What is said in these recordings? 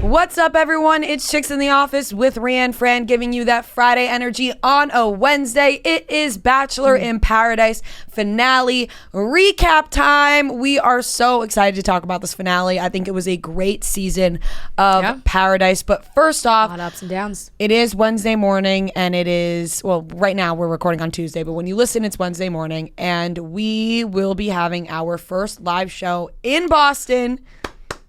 What's up, everyone? It's Chicks in the Office with Rhianne Fran giving you that Friday energy on a Wednesday. It is Bachelor in Paradise finale recap time. We are so excited to talk about this finale. I think it was a great season of Paradise. But first off, a lot of ups and downs. It is Wednesday morning, and it is, well, right now we're recording on Tuesday, but when you listen, it's Wednesday morning, and we will be having our first live show in Boston.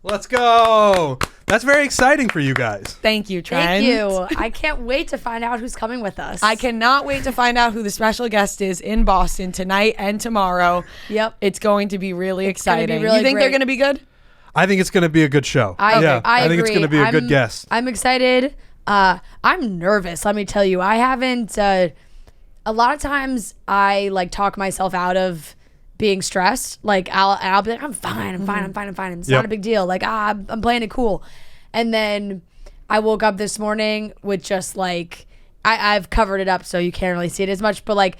Let's go. That's very exciting for you guys. Thank you, Trent. Thank you. I can't wait to find out who's coming with us. I cannot wait to find out who the special guest is in Boston tonight and tomorrow. Yep. It's going to be really exciting. Gonna be really you think great. they're going to be good? I think it's going to be a good show. I think agree. it's going to be a good guest. I'm excited. I'm nervous. Let me tell you, I haven't. A lot of times, I like talk myself out of being stressed. Like I'll be like, I'm fine. It's not a big deal. Like I'm playing it cool. And then I woke up this morning with just like I've covered it up so you can't really see it as much, but like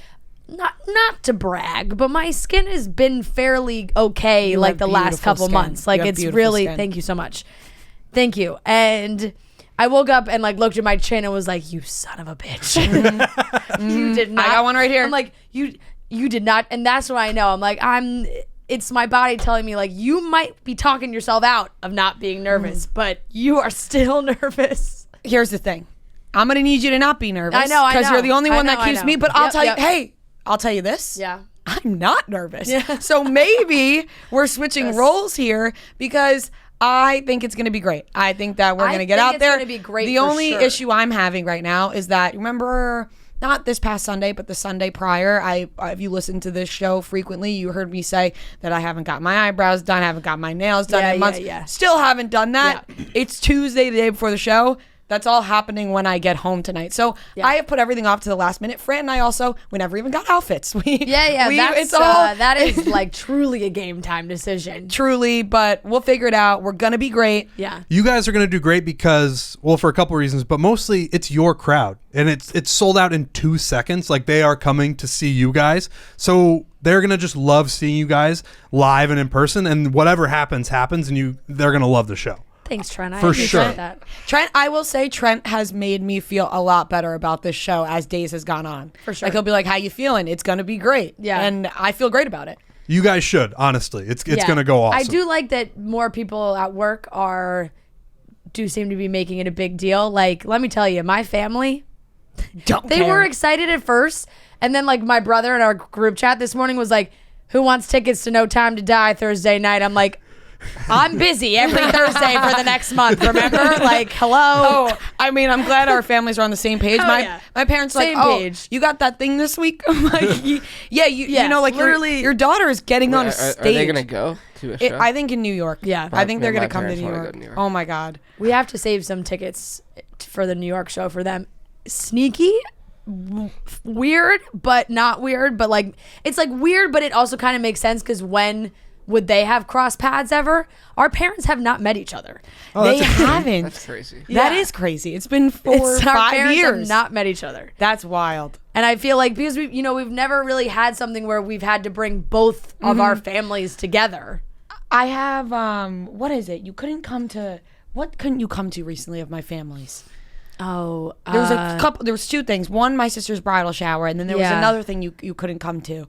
not to brag, but my skin has been fairly okay You like have the last beautiful couple skin. months. Like You have it's beautiful really skin. thank you so much. Thank you. And I woke up and like looked at my chin and was like, you son of a bitch. You did not. I got one right here. I'm like, you did not. And that's what I know. I'm like, it's my body telling me like, you might be talking yourself out of not being nervous, but you are still nervous. Here's the thing. I'm going to need you to not be nervous. I know. Because you're the only one that keeps me. But I'll tell you, hey, I'll tell you this. Yeah. I'm not nervous. Yeah. So maybe we're switching roles here because I think it's going to be great. I think that we're going to get out there. It's going to be great. The only issue I'm having right now is that, remember, not this past Sunday, but the Sunday prior, if you listen to this show frequently, you heard me say that I haven't got my eyebrows done, I haven't got my nails done in months. Still haven't done that. Yeah. It's Tuesday, the day before the show. That's all happening when I get home tonight. So I have put everything off to the last minute. Fran and I also, we never even got outfits. That is like truly a game time decision. Truly, but we'll figure it out. We're going to be great. Yeah. You guys are going to do great because, well, for a couple reasons, but mostly it's your crowd. And it's sold out in 2 seconds. Like, they are coming to see you guys. So they're going to just love seeing you guys live and in person. And whatever happens, and they're going to love the show. Thanks, Trent. I For appreciate sure. that. Trent, I will say Trent has made me feel a lot better about this show as days has gone on. For sure. Like, he'll be like, how you feeling? It's going to be great. Yeah. And I feel great about it. You guys should, honestly. It's going to go awesome. I do like that more people at work do seem to be making it a big deal. Like, let me tell you, my family, they were excited at first. And then like my brother in our group chat this morning was like, who wants tickets to No Time to Die Thursday night? I'm like, I'm busy every Thursday for the next month, remember? Like, hello. Oh, I mean, I'm glad our families are on the same page. My parents are like, Same oh, page. you got that thing this week? I'm like, you know, like literally. your daughter is getting on a Are stage. they going to go to a show? I think in New York. Yeah. I think they're My going to come to parents New wanna York. go to New York. Oh my God. We have to save some tickets for the New York show for them. Sneaky, weird, but not weird. But like, it's like weird, but it also kind of makes sense because when would they have crossed paths ever? Our parents have not met each other. They haven't. That's crazy. That Yeah. is crazy. It's been 4 or Our 5 parents have years. not met each other. That's wild. And I feel like because we've never really had something where we've had to bring both of our families together. I have what is it? What couldn't you come to recently of my family's? Oh, There was a couple. There was 2 things. One, my sister's bridal shower, and then there was Yeah. another thing you couldn't come to.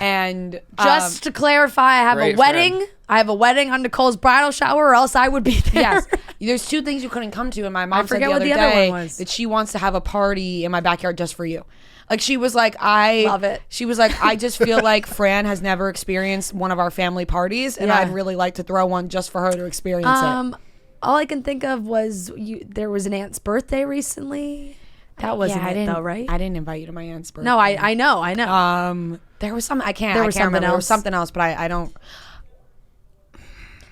And just to clarify, I have a Great wedding. friend. I have a wedding on Nicole's bridal shower, or else I would be there. yes, there's 2 things you couldn't come to, and my mom said forget the what other the other day one was. that she wants to have a party in my backyard just for you. Like, she was like, I Love it. She was like, I just feel like Fran has never experienced one of our family parties, and Yeah. I'd really like to throw one just for her to experience it. All I can think of was there was an aunt's birthday recently. That wasn't it though, right? I didn't invite you to my aunt's birthday. No, I know. There was some. I can't. There I was can't something remember. There was else. something else, but I don't.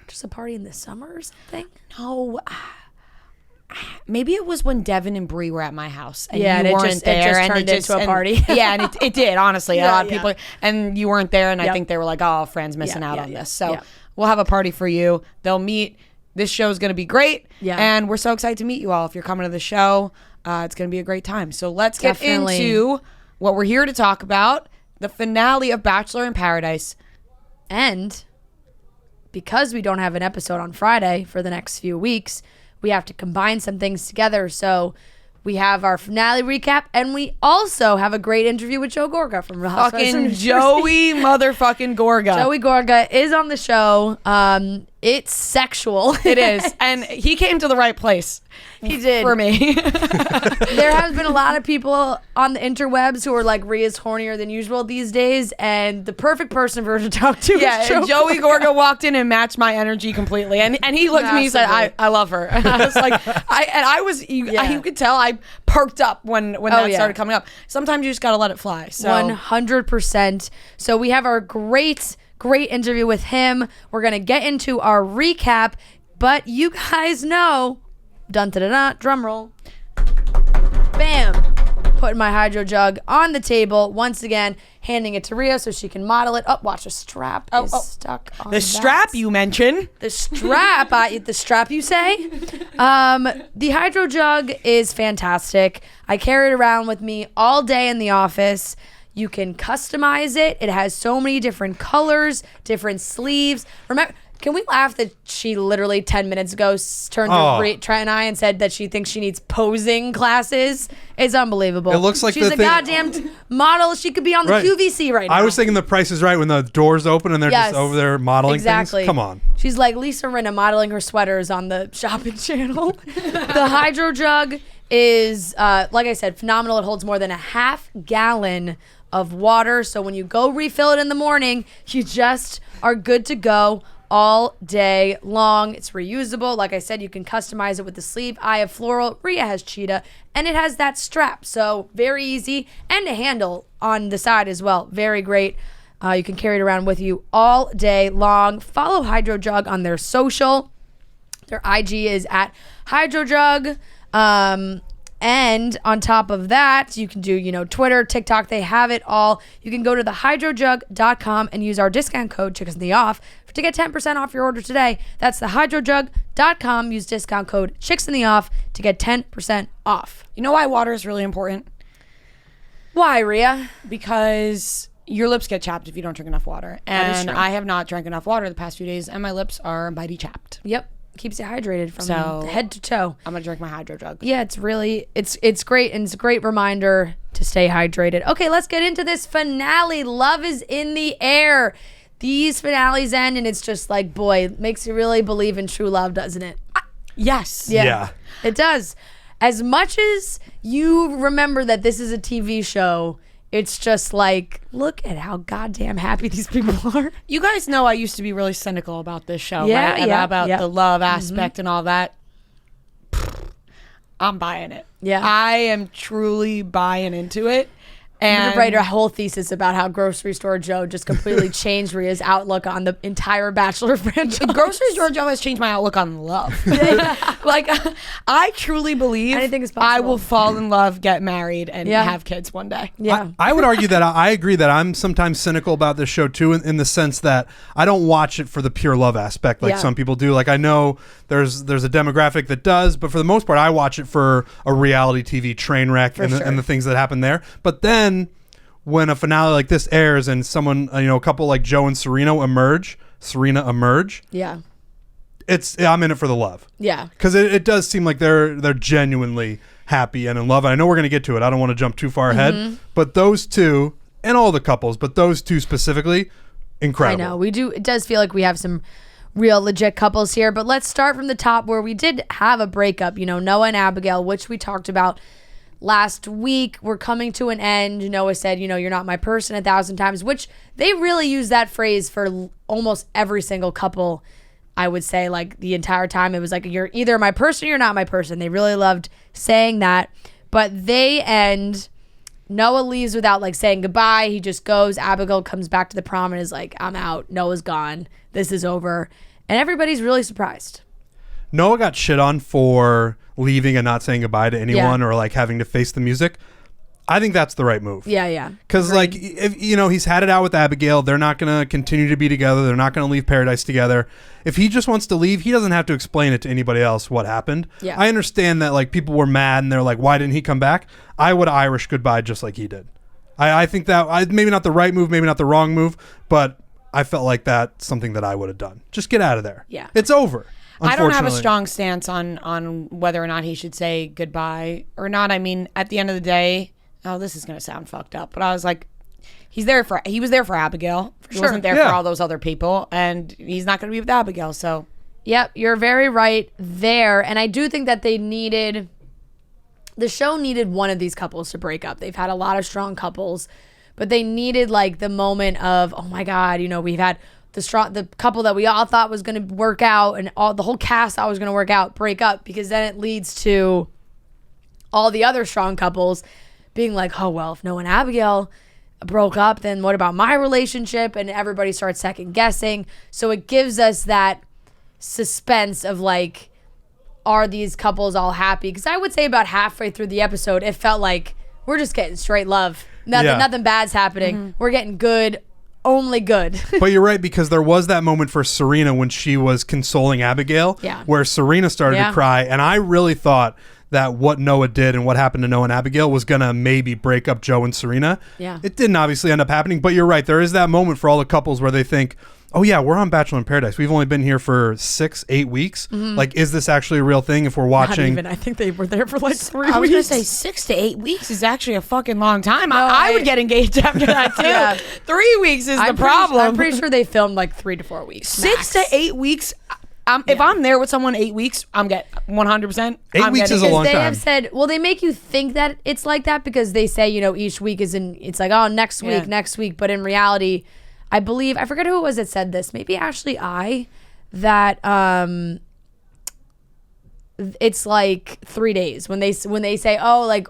Just a party in the summer or something. No. Maybe it was when Devin and Bree were at my house, and Yeah, you and it weren't just there, and turned into a party. yeah, and it did. Honestly, a Yeah, lot of yeah. people, and you weren't there, and I Yep. think they were like, "Oh, Fran's missing Yeah, out yeah, on yeah, this." So yeah. we'll have a party for you. They'll meet. This show's going to be great, Yeah. and we're so excited to meet you all. If you're coming to the show, it's going to be a great time. So let's get Definitely. into what we're here to talk about: the finale of Bachelor in Paradise. And because we don't have an episode on Friday for the next few weeks, we have to combine some things together. So we have our finale recap, and we also have a great interview with Joe Gorga from Real Housewives of Fucking New Jersey. Joey motherfucking Gorga. Joey Gorga is on the show. It's sexual. It is. And he came to the right place. He did. For me. There has been a lot of people on the interwebs who are like, Rhea's hornier than usual these days, and the perfect person for her to talk to Yeah, is Joe and Joey Gorga walked in and matched my energy completely, and he looked at me and said, Massively. "I love her." And I was like, you could tell I perked up when that started coming up. Sometimes you just gotta let it fly. So 100%. So we have our great interview with him. We're gonna get into our recap, but you guys know, dun da da da, drum roll, bam. Putting my hydro jug on the table once again, handing it to Rhea so she can model it. Oh, watch, the strap is stuck on the strap you mentioned. The strap, the strap you say? The hydro jug is fantastic. I carry it around with me all day in the office. You can customize it. It has so many different colors, different sleeves. Remember, can we laugh that she literally 10 minutes ago turned to Trent and I and said that she thinks she needs posing classes? It's unbelievable. It looks like she's the a thing- goddamn model. She could be on the Right. QVC right now. I was thinking The Price is Right when the doors open and they're Yes. just over there modeling Exactly. things. Come on. She's like Lisa Rinna modeling her sweaters on the shopping channel. The hydro jug is, like I said, phenomenal. It holds more than a half gallon of water. So when you go refill it in the morning, you just are good to go all day long. It's reusable. Like I said, you can customize it with the sleeve. I have floral, Rhea has cheetah, and it has that strap. So very easy, and a handle on the side as well. Very great. You can carry it around with you all day long. Follow Hydro Jug on their social. Their IG is at Hydro Jug. And on top of that, you can do, Twitter, TikTok, they have it all. You can go to thehydrojug.com and use our discount code Chickens in the Off to get 10% off your order today. That's thehydrojug.com. Use discount code Chicks in the Off to get 10% off. You know why water is really important? Why, Rhea? Because your lips get chapped if you don't drink enough water. That is And true. I have not drank enough water the past few days, and my lips are mighty chapped. Yep. Keeps you hydrated from So- head to toe. I'm gonna drink my hydro jug. Yeah, it's really it's great, and it's a great reminder to stay hydrated. Okay, let's get into this finale. Love is in the air. These finales end, and it's just like, boy, it makes you really believe in true love, doesn't it? Yes. Yeah. It does. As much as you remember that this is a TV show, it's just like, look at how goddamn happy these people are. You guys know I used to be really cynical about this show, Yeah, right? yeah, About yeah. the love aspect and all that. I'm buying it. Yeah. I am truly buying into it. And You write a whole thesis about how Grocery Store Joe just completely changed Rhea's outlook on the entire Bachelor franchise. Grocery Store Joe has changed my outlook on love. Like, I truly believe Anything is I possible. will fall in love, get married, and Yeah. have kids one day. Yeah. I would argue that I agree that I'm sometimes cynical about this show too, in the sense that I don't watch it for the pure love aspect like Yeah. some people do. Like, I know there's a demographic that does, but for the most part, I watch it for a reality TV train wreck and sure. the things that happen there. But then when a finale like this airs and someone, a couple like Joe and Serena emerge, Yeah. I'm in it for the love. Yeah. Because it does seem like they're genuinely happy and in love. And I know we're going to get to it. I don't want to jump too far ahead. But those two, and all the couples, but those two specifically, incredible. I know. We do. It does feel like we have some real legit couples here. But let's start from the top where we did have a breakup. Noah and Abigail, which we talked about last week. We're coming to an end. Noah said, you're not my person 1,000 times, which they really use that phrase for almost every single couple. I would say, like, the entire time it was like, you're either my person or you're not my person. They really loved saying that. But they end. Noah leaves without like saying goodbye. He just goes. Abigail comes back to the prom and is like, I'm out. Noah's gone. This is over. And everybody's really surprised. Noah got shit on for leaving and not saying goodbye to anyone Yeah. or like having to face the music. I think that's the right move. Yeah. Because, like, if he's had it out with Abigail. They're not going to continue to be together. They're not going to leave Paradise together. If he just wants to leave, he doesn't have to explain it to anybody else what happened. Yeah. I understand that, like, people were mad and they're like, why didn't he come back? I would Irish goodbye just like he did. I think that maybe not the right move, maybe not the wrong move, but I felt like that's something that I would have done. Just get out of there. Yeah. It's over. I don't have a Unfortunately. strong stance on whether or not he should say goodbye or not. I mean, at the end of the day, oh, this is gonna sound fucked up, but I was like, he was there for Abigail. He wasn't there Yeah. for all those other people, and he's not gonna be with Abigail. So Yep, you're very right there. And I do think that the show needed one of these couples to break up. They've had a lot of strong couples, but they needed like the moment of, oh my God, we've had the couple that we all thought was going to work out and all the whole cast thought was going to work out, break up, because then it leads to all the other strong couples being like, oh, well, if Noah and Abigail broke up, then what about my relationship? And everybody starts second guessing. So it gives us that suspense of like, are these couples all happy? Because I would say about halfway through the episode, it felt like we're just getting straight love. Nothing bad's happening. We're getting good, only good. But you're right, because there was that moment for Serena when she was consoling Abigail, Yeah. where Serena started Yeah. to cry, and I really thought that what Noah did and what happened to Noah and Abigail was gonna maybe break up Joe and Serena. Yeah. It didn't obviously end up happening, but you're right. There is that moment for all the couples where they think, oh yeah, we're on Bachelor in Paradise. We've only been here for 6-8 weeks. Like, is this actually a real thing if we're watching? I think they were there for like 3 I was weeks. gonna say 6 to 8 weeks is actually a fucking long time. No, I would get engaged after that too. Yeah. 3 weeks is the problem. I'm pretty sure they filmed like 3 to 4 weeks. 6 to 8 weeks. If I'm there with someone 8 weeks, I'm getting 100%. 8 weeks is a Because long they time. have said, well, they make you think that it's like that because they say, each week it's like, oh, next week. But in reality, I believe, I forget who it was that said this, maybe Ashley that it's like 3 days when they say, oh, like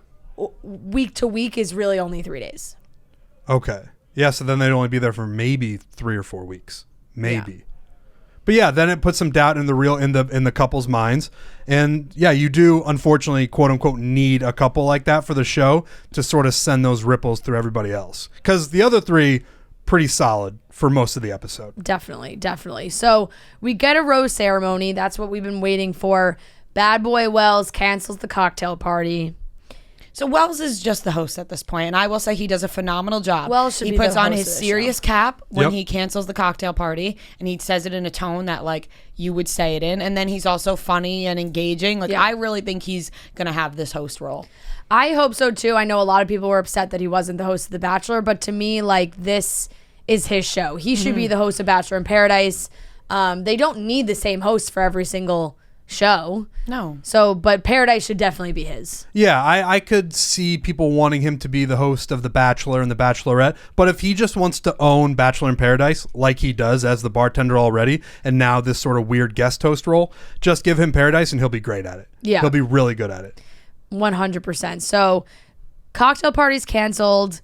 week to week is really only 3 days. Okay. Yeah, so then they'd only be there for maybe 3 or 4 weeks. Maybe. But yeah, then it puts some doubt in the couple's minds. And yeah, you do unfortunately, quote unquote, need a couple like that for the show to sort of send those ripples through everybody else. Because the other three, pretty solid for most of the episode. Definitely. So we get a rose ceremony. That's what we've been waiting for. Bad Boy Wells cancels the cocktail party. So Wells is just the host at this point, and I will say he does a phenomenal job. Wells should he be puts the on host his of the serious show. cap when Yep. he cancels the cocktail party, and he says it in a tone that like you would say it in, and then he's also funny and engaging. Like Yeah. I really think he's gonna have this host role. I hope so too. I know a lot of people were upset that he wasn't the host of The Bachelor, but to me, like, this is his show. He should be the host of Bachelor in Paradise. They don't need the same host for every single show. No. So, but Paradise should definitely be his. Yeah, I could see people wanting him to be the host of The Bachelor and The Bachelorette, but if he just wants to own Bachelor in Paradise like he does as the bartender already, and now this sort of weird guest host role, just give him Paradise and he'll be great at it. Yeah. He'll be really good at it. 100%. So, cocktail party's canceled.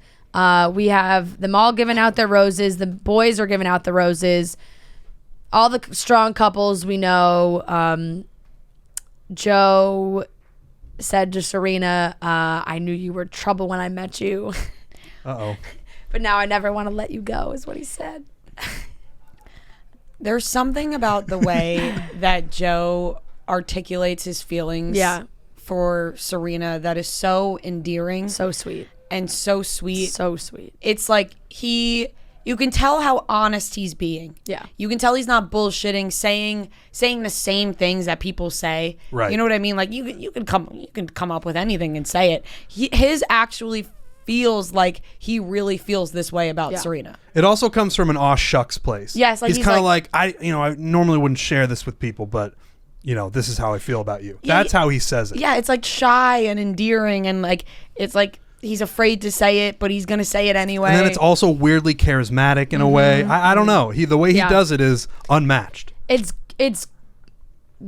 We have them all giving out their roses. The boys are giving out the roses. All the strong couples we know. Joe said to Serena, I knew you were trouble when I met you, Uh-oh. but now I never want to let you go, is what he said. There's something about the way that Joe articulates his feelings for Serena that is so endearing So sweet. and so sweet. So sweet. It's like you can tell how honest he's being. Yeah. You can tell he's not bullshitting, saying the same things that people say. Right. You know what I mean? Like you can come up with anything and say it. His actually feels like he really feels this way about Serena. It also comes from an aw shucks place. Yes, like he's he's kind of like- like, I normally wouldn't share this with people, but this is how I feel about you. Yeah, That's how he says it. Yeah, it's like shy and endearing, and like it's like he's afraid to say it, but he's gonna say it anyway. And then it's also weirdly charismatic in a way. I don't know. The way he does it is unmatched. It's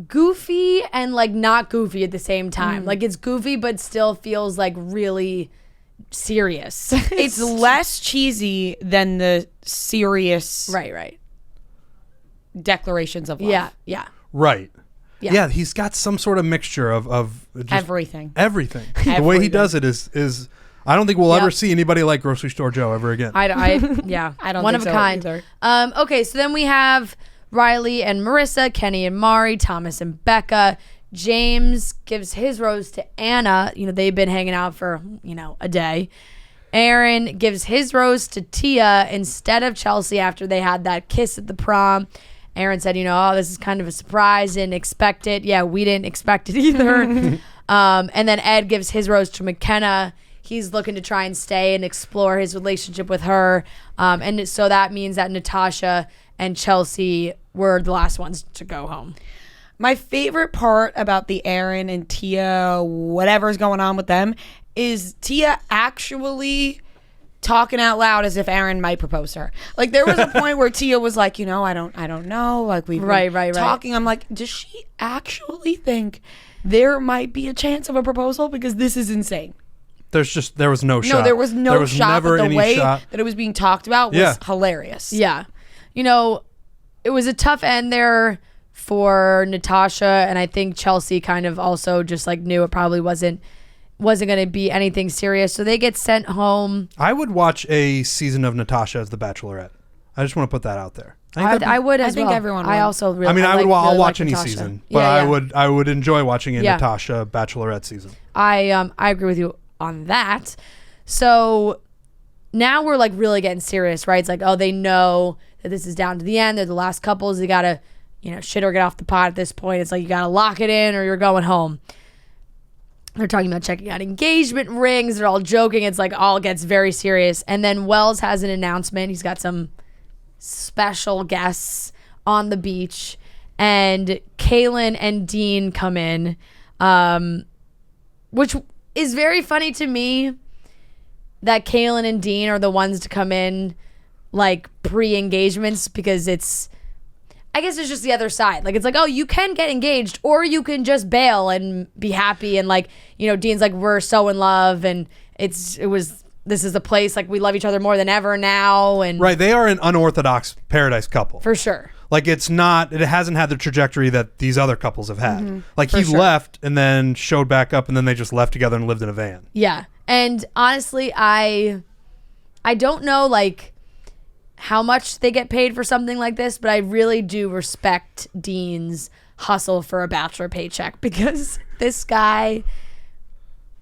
goofy and like not goofy at the same time. Like it's goofy but still feels like really serious. It's less cheesy than the serious right. declarations of love. Yeah. Right. Yeah. Yeah, he's got some sort of mixture of just Everything. Everything. The way he does it is I don't think we'll ever see anybody like Grocery Store Joe ever again. Yeah. I don't One think of a so kind. either. Okay, so then we have Riley and Marissa, Kenny and Mari, Thomas and Becca. James gives his rose to Anna. They've been hanging out for, a day. Aaron gives his rose to Tia instead of Chelsea after they had that kiss at the prom. Aaron said, oh, this is kind of a surprise, didn't expect it. Yeah, we didn't expect it either. And then Ed gives his rose to McKenna. He's looking to try and stay and explore his relationship with her. And so that means that Natasha and Chelsea were the last ones to go home. My favorite part about the Aaron and Tia, whatever's going on with them, is Tia actually talking out loud as if Aaron might propose to her. Like, there was a point where Tia was like, I don't know. Like, we've been talking. I'm like, does she actually think there might be a chance of a proposal? Because this is insane. There was no shot. No, there was no shot. Never but the any way shot. that it was being talked about was hilarious. Yeah. It was a tough end there for Natasha, and I think Chelsea kind of also just like knew it probably wasn't going to be anything serious. So they get sent home. I would watch a season of Natasha as the Bachelorette. I just want to put that out there. I would as I think well. everyone would. I also really. I'll watch any Natasha. season, but Yeah. I would enjoy watching a Natasha Bachelorette season. I agree with you on that. So now we're like really getting serious, right? It's like, oh, they know that this is down to the end. They're the last couples. They gotta, shit or get off the pot at this point. It's like you gotta lock it in or you're going home. They're talking about checking out engagement rings. They're all joking. It's like all gets very serious. And then Wells has an announcement. He's got some special guests on the beach, and Kaylin and Dean come in, which is very funny to me that Kaylin and Dean are the ones to come in like pre-engagements, because I guess it's just the other side. Like, it's like, oh, you can get engaged or you can just bail and be happy. And like, Dean's like, we're so in love, and this is the place, like, we love each other more than ever now. And right, they are an unorthodox paradise couple. for sure. Like, it hasn't had the trajectory that these other couples have had. Mm-hmm. Like, he left and then showed back up, and then they just left together and lived in a van. Yeah. And honestly, I don't know like how much they get paid for something like this, but I really do respect Dean's hustle for a Bachelor paycheck, because this guy,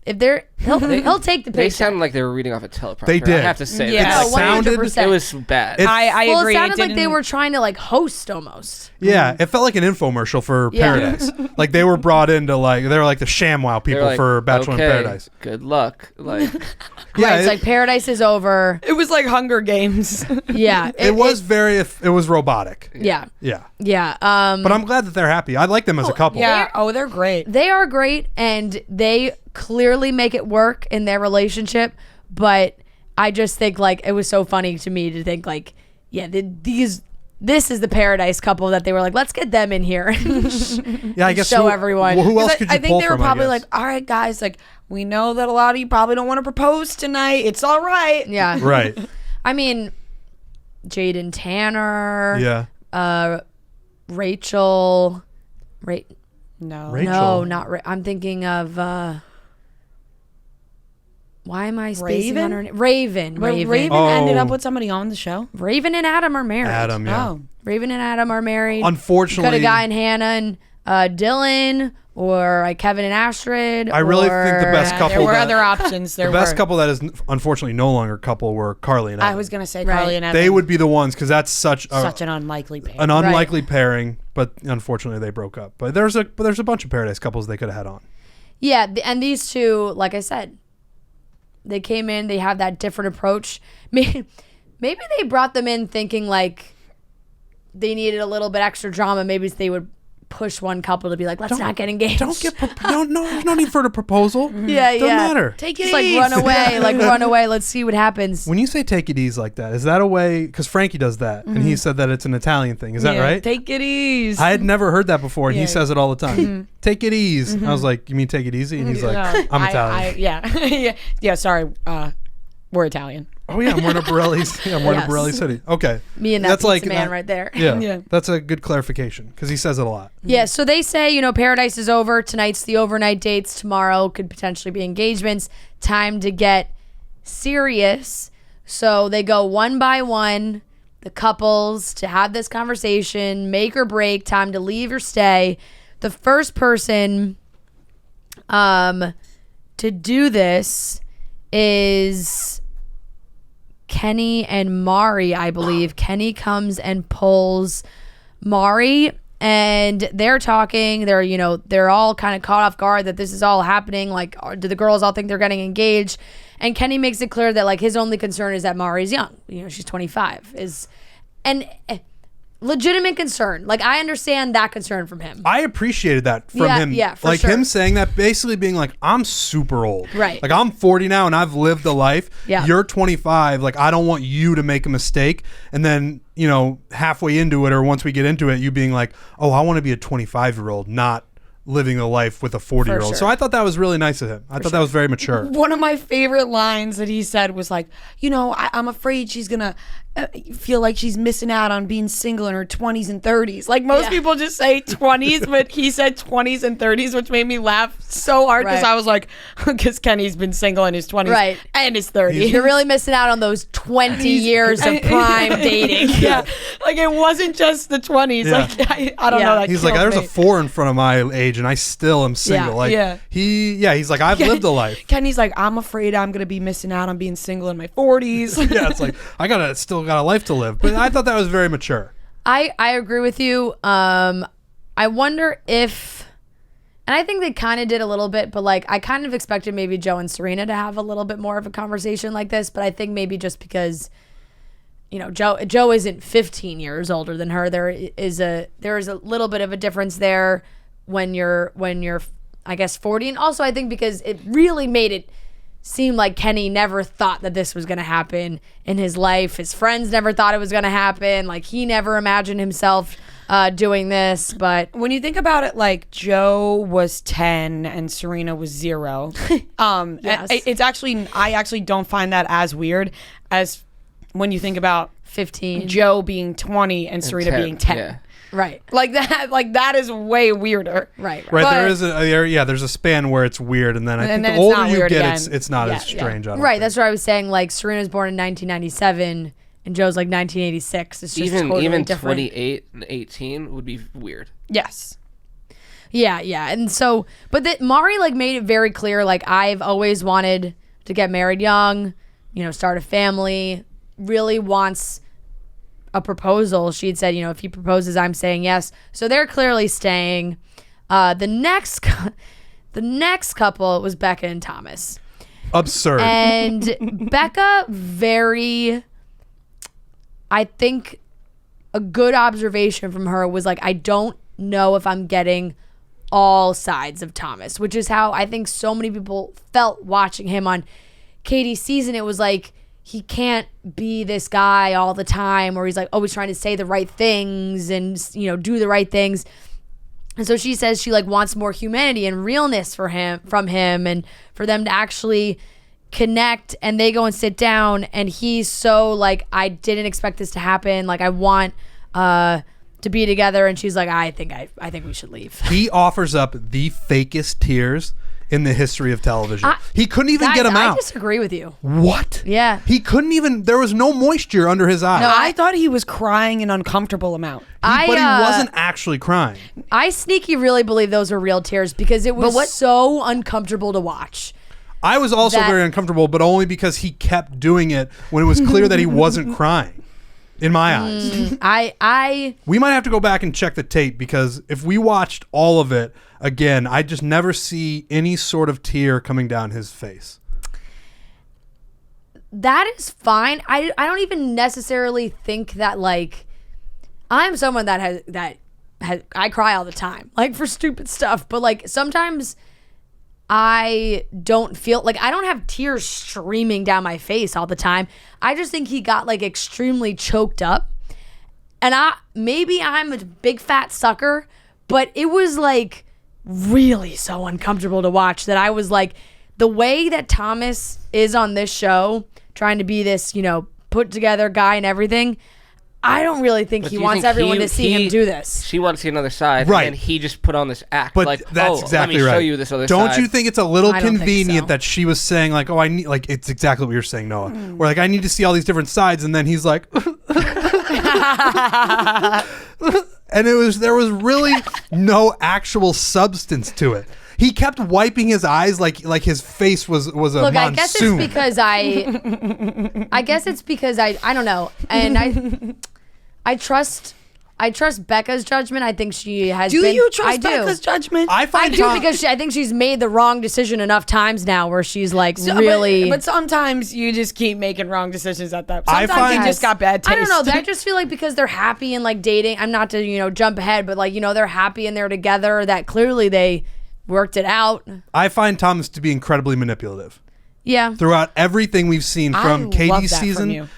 he'll take the paycheck. They sounded like they were reading off a teleprompter. They did. I have to say. Yeah. It sounded. 100%. It was bad. I Well, agree. it sounded like they didn't- were trying to like host almost. Yeah, it felt like an infomercial for Yeah. Paradise. Like, they were brought in to they were like the ShamWow They were people like, for Bachelor in okay, Paradise. Good luck. Like, Yeah, Right, it's like Paradise is over. It was like Hunger Games. Yeah. it was robotic. Yeah. Yeah. Yeah. But I'm glad that they're happy. I like them as a couple. Yeah. Oh, they're great. They are great, and they clearly make it work in their relationship, but I just think like it was so funny to me to think like, yeah, this is the Paradise couple that they were like, let's get them in here. Yeah, I guess show everyone. Who else 'Cause could you I think pull they were from, I probably guess? like, all right, guys, like, we know that a lot of you probably don't want to propose tonight. It's all right. Yeah. Right. I mean, Jaden Tanner, Yeah. Rachel, No. Rachel. no, not I'm thinking of why am I spacing on her name? Raven. But Raven Oh. ended up with somebody on the show. Raven and Adam are married. Adam, yeah. Oh. Raven and Adam are married. Unfortunately, Could have gotten Hannah and Dylan, or Kevin and Astrid. I really or- think the best Yeah, couple there were that- other options. There the best were. couple that is unfortunately no longer a couple were Carly and Evan. I was gonna say Right. Carly and Evan. They would be the ones, because that's such such an unlikely pair. an unlikely pairing, but unfortunately they broke up. But there's a bunch of Paradise couples they could have had on. Yeah, and these two, like I said, they came in, they have that different approach. Maybe they brought them in thinking like they needed a little bit extra drama. Maybe they would push one couple to be like, let's not get engaged. Don't get no. There's no need for a proposal. Yeah, Doesn't yeah. matter. Take it Just like easy. run away, run away. Let's see what happens. When you say take it easy like that, is that a way? Because Frankie does that, and he said that it's an Italian thing. Is that Yeah, right? Take it easy. I had never heard that before, and he Yeah. says it all the time. Take it easy. I was like, you mean take it easy? And he's like, I'm Italian. Yeah. Sorry. We're Italian. Oh yeah, I'm wearing a Borelli's. Yeah, I'm wearing a Borelli City. Okay, Me and that that's pizza like man that- right there. Yeah, Yeah. that's a good clarification because he says it a lot. Yeah, so they say, Paradise is over. Tonight's the overnight dates. Tomorrow could potentially be engagements. Time to get serious. So they go one by one, the couples, to have this conversation, make or break, time to leave or stay. The first person to do this is Kenny and Mari, I believe. Kenny comes and pulls Mari, and they're talking. They're all kind of caught off guard that this is all happening. Like, do the girls all think they're getting engaged? And Kenny makes it clear that like his only concern is that Mari's young. She's 25. And legitimate concern. Like, I understand that concern from him. I appreciated that from him. Yeah, for like sure. him saying that, basically being like, I'm super old. Right. Like, I'm 40 now and I've lived a life. Yeah. You're 25. Like, I don't want you to make a mistake. And then, halfway into it or once we get into it, you being like, oh, I want to be a 25-year-old, not living a life with a 40-year-old. sure. So I thought that was really nice of him. I thought that was very mature. One of my favorite lines that he said was like, I'm afraid she's gonna feel like she's missing out on being single in her 20s and 30s. Like, most people just say 20s, but he said 20s and 30s, which made me laugh so hard because Right. I was like, because Kenny's been single in his 20s Right. and his 30s. You're really missing out on those 20 years of prime dating. Yeah, like it wasn't just the 20s. Yeah. Like I don't Yeah. know. That He's like, killed there's a me. 4 in front of my age and I still am single. Yeah. Like, Yeah. he's like, I've lived a life. Kenny's like, I'm afraid I'm gonna be missing out on being single in my 40s. Yeah, it's like, I still got a life to live. But I thought that was very mature. I agree with you. I wonder if, and I think they kind of did a little bit, but like I kind of expected maybe Joe and Serena to have a little bit more of a conversation like this, but I think maybe just because, Joe isn't 15 years older than her. There is a little bit of a difference there when you're I guess 40, and also I think because it really made it seemed like Kenny never thought that this was going to happen in his life. His friends never thought it was going to happen. Like, he never imagined himself doing this. But When you think about it, like Joe was 10 and Serena was 0. Yes. It's actually, I actually don't find that as weird as when you think about 15. Joe being 20 and Serena 10, being 10. yeah. Right. Like that is way weirder. Right. Right, But- there's a span where it's weird, and then I think then the it's not older you weird get, again. it's not Yeah, as yeah. strange. I don't Right. think. That's what I was saying. Like, Serena was born in 1997 and Joe's like 1986. It's just totally even different. 28 and 18 would be weird. Yes. Yeah, yeah. And so, but that Mari like made it very clear, like, I've always wanted to get married young, start a family, really wants a proposal. She had said, if he proposes, I'm saying yes. So they're clearly staying. The next couple was Becca and Thomas. Absurd. And Becca, I think a good observation from her was like, I don't know if I'm getting all sides of Thomas, which is how I think so many people felt watching him on Katie's season. It was like, he can't be this guy all the time, or he's like always trying to say the right things and, do the right things. And so she says she like wants more humanity and realness from him and for them to actually connect. And they go and sit down and he's so like, I didn't expect this to happen. Like, I want to be together. And she's like, I think we should leave. He offers up the fakest tears in the history of television. He couldn't even get them I out. disagree with you. What? Yeah. He couldn't even. There was no moisture under his eyes. I thought he was crying an uncomfortable amount. But he wasn't actually crying. I sneaky really believe those are real tears because it was so uncomfortable to watch. I was also That- very uncomfortable, but only because he kept doing it when it was clear that he wasn't crying. In my eyes. We might have to go back and check the tape, because if we watched all of it again, I just never see any sort of tear coming down his face. That is fine. I don't even necessarily think that, like, I'm someone that has I cry all the time, like, for stupid stuff, but like sometimes I don't feel like I don't have tears streaming down my face all the time. I just think he got like extremely choked up. And maybe I'm a big fat sucker, but it was like really so uncomfortable to watch that I was like, the way that Thomas is on this show, trying to be this, put together guy and everything, I don't really think But he do you wants think everyone to see him do this. She wanted to see another side, Right. and he just put on this act. But like, that's exactly let me right. show you this other Don't side. you think it's a little I don't think convenient so. that she was saying like, oh, I need, like, it's exactly what you're saying, Noah. Where like, I need to see all these different sides, and then he's like, and there was really no actual substance to it. He kept wiping his eyes like his face was a Look, monsoon. I guess it's because I guess it's because I don't know, and I trust I trust Becca's judgment. I think she has Do been. you trust I do. Becca's judgment? I I find do Tom- because I think she's made the wrong decision enough times now where she's like really. But sometimes you just keep making wrong decisions at that. I Sometimes you find- just got bad taste. I don't know. I just feel like because they're happy and like dating. I'm not to jump ahead, but like they're happy and they're together. That clearly they worked it out. I find Thomas to be incredibly manipulative Yeah. throughout everything we've seen I from love Katie's that from season you.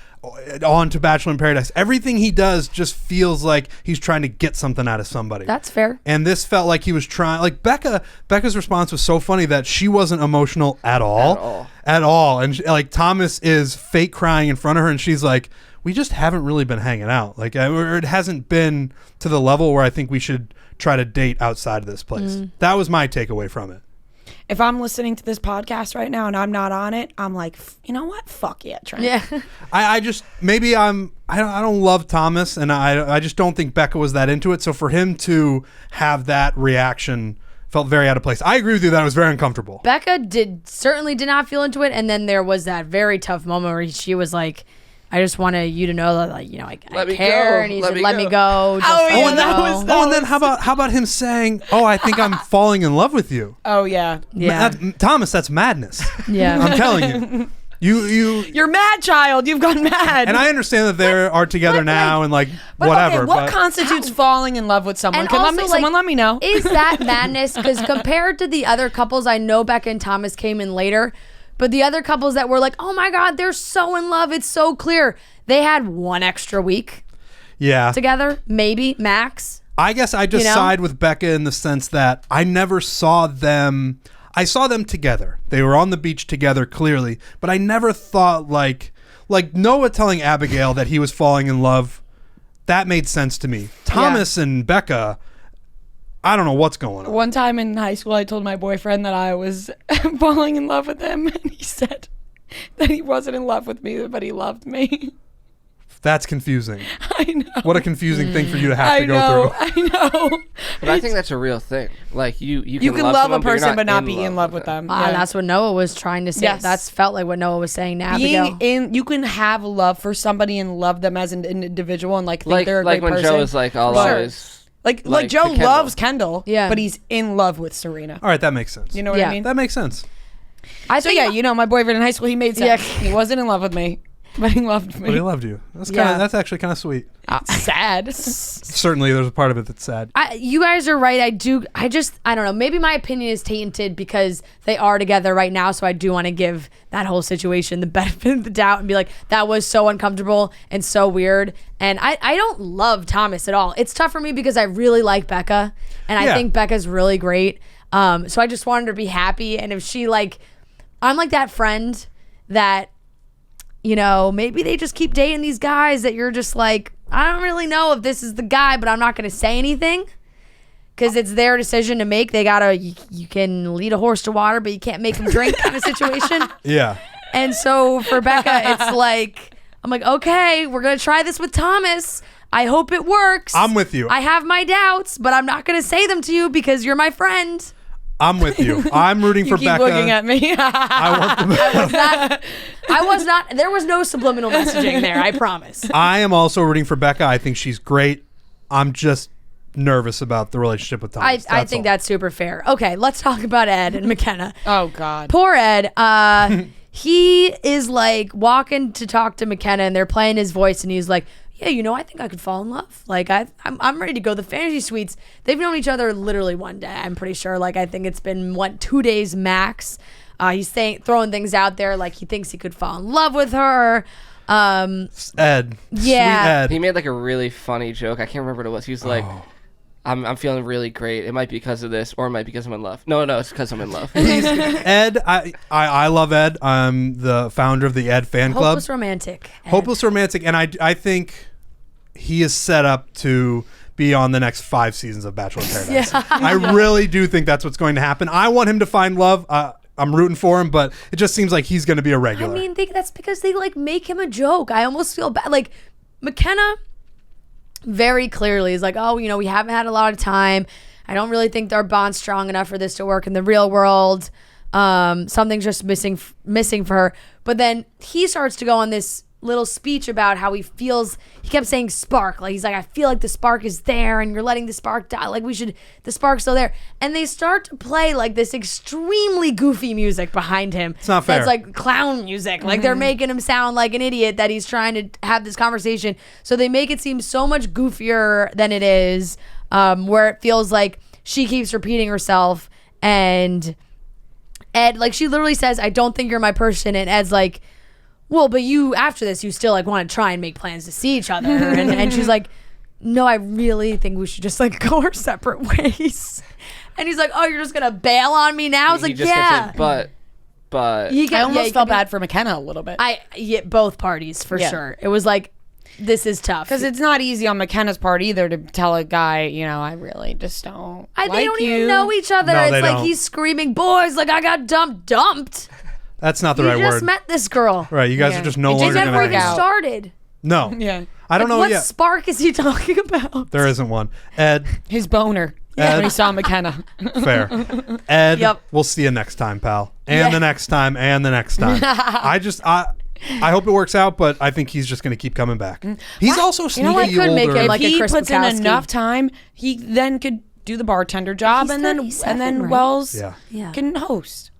on to Bachelor in Paradise. Everything he does just feels like he's trying to get something out of somebody. That's fair. And this felt like he was trying. Like Becca's response was so funny that she wasn't emotional at all. And like Thomas is fake crying in front of her, and she's like, "We just haven't really been hanging out. Like, or it hasn't been to the level where I think we should try to date outside of this place." That was my takeaway from it. If I'm listening to this podcast right now and I'm not on it, I'm like, you know what? Fuck yeah, Trent. Yeah. I just maybe I don't love Thomas, and I just don't think Becca was that into it. So for him to have that reaction felt very out of place. I agree with you that it was very uncomfortable. Becca certainly did not feel into it, and then there was that very tough moment where she was like, "I just wanted you to know that, like, I Let me care," go. and he Let said, me "Let me go." go." Just let yeah, me that go. was- And then how about him saying, "Oh, I think I'm falling in love with you." Oh yeah. Yeah. Thomas, that's madness. Yeah. I'm telling you. You're mad, child. You've gone mad. And I understand that they are together now and like But whatever. okay, what but constitutes falling in love with someone? And Can also, someone let me know? Is that madness? Because compared to the other couples, I know Becca and Thomas came in later, but the other couples that were like, "Oh my God, they're so in love. It's so clear." They had one extra week yeah. together, maybe max. I guess I just side with Becca in the sense that I never saw them. I saw them together. They were on the beach together, clearly, but I never thought like Noah telling Abigail that he was falling in love. That made sense to me. Thomas and Becca, I don't know what's going on. One time in high school, I told my boyfriend that I was falling in love with him, and he said that he wasn't in love with me, but he loved me. That's confusing. I know. What a confusing thing for you to have I to go know. through. I know. But I think that's a real thing. Like you You can love someone, a person but, but you're not be in love with them. Yeah. That's what Noah was trying to say. Yes. That's felt like what Noah was saying to Abigail. You can have love for somebody and love them as an individual and like think Like they're a great when person. Joe is like, "I'll Sure. always." Like Joe to Kendall. loves Kendall, Yeah. but he's in love with Serena. All right, that makes sense. You know what Yeah. I mean? That makes sense. I So think yeah, my boyfriend in high school, he made sense. Yeah. He wasn't in love with me, but he loved But he me. loved you. That's Yeah. that's actually kind of sweet. Sad. Certainly, there's a part of it that's sad. you guys are right. I don't know. Maybe my opinion is tainted because they are together right now. So I do want to give that whole situation the benefit of the doubt and be like, that was so uncomfortable and so weird. And I don't love Thomas at all. It's tough for me because I really like Becca and I Yeah. think Becca's really great. So I just wanted her to be happy. And if she I'm like that friend that, maybe they just keep dating these guys that you're just like, I don't really know if this is the guy, but I'm not going to say anything because it's their decision to make. They you can lead a horse to water, but you can't make him drink kind of situation. Yeah. And so for Becca, it's like, I'm like, okay, we're going to try this with Thomas. I hope it works. I'm with you. I have my doubts, but I'm not going to say them to you because you're my friend. I'm with you. I'm rooting You for keep Becca. looking at me. I want the I was not, there was no subliminal messaging there, I promise. I am also rooting for Becca. I think she's great. I'm just nervous about the relationship with Thomas. I think that's super fair. Okay, let's talk about Ed and McKenna. Oh God. Poor Ed. He is like walking to talk to McKenna and they're playing his voice and he's like, yeah, I think I could fall in love. Like I'm ready to go to the fantasy suites. They've known each other literally one day. I'm pretty sure. Like I think it's been 2 days max. He's throwing things out there like he thinks he could fall in love with her. Ed. Yeah. Sweet Ed. He made like a really funny joke. I can't remember what it was. He was like, I'm feeling really great. It might be because of this, or it might be because I'm in love. No, it's because I'm in love. Ed, I love Ed. I'm the founder of the Ed fan club. Hopeless romantic. Ed. Hopeless romantic, and I think he is set up to be on the next 5 seasons of Bachelor in Paradise. I really do think that's what's going to happen. I want him to find love. I'm rooting for him, but it just seems like he's going to be a regular. I mean, that's because they make him a joke. I almost feel bad. Like McKenna very clearly is like, oh, we haven't had a lot of time. I don't really think our bond's strong enough for this to work in the real world. Something's just missing for her. But then he starts to go on this little speech about how he kept saying spark. Like, he's like, I feel like the spark is there and you're letting the spark die. Like, the spark's still there. And they start to play like this extremely goofy music behind him. It's not fair. That's like clown music. Like, they're making him sound like an idiot that he's trying to have this conversation. So they make it seem so much goofier than it is, where it feels like she keeps repeating herself. And Ed, like, she literally says, I don't think you're my person. And Ed's like, well, but you, after this, you still like want to try and make plans to see each other. And she's like, no, I really think we should just like go our separate ways. And he's like, oh, you're just going to bail on me now? I was He like, just kept yeah. saying, but I almost felt bad for McKenna a little bit. Both parties, for sure. It was like, this is tough. Because it's not easy on McKenna's part either to tell a guy, you know, I really just don't they like don't you. even know each other. No, It's they like don't. he's screaming, boys, like I got dumped. That's not the You right just word. met this girl. Right, you guys Yeah. are just no It just longer It going never to even hang out. started. No. Yeah. I don't know What yet. spark is he talking about? There isn't one. Ed, His boner when he saw McKenna. fair. Ed, Yep. we'll see you next time, pal. And the next time, and the next time. I hope it works out, but I think he's just going to keep coming back. He's also You know sneaky what? Could make older. it If like a he Chris puts in Bukowski. enough time, he then could do the bartender job, He's and then 37, right? Wells Yeah. can host.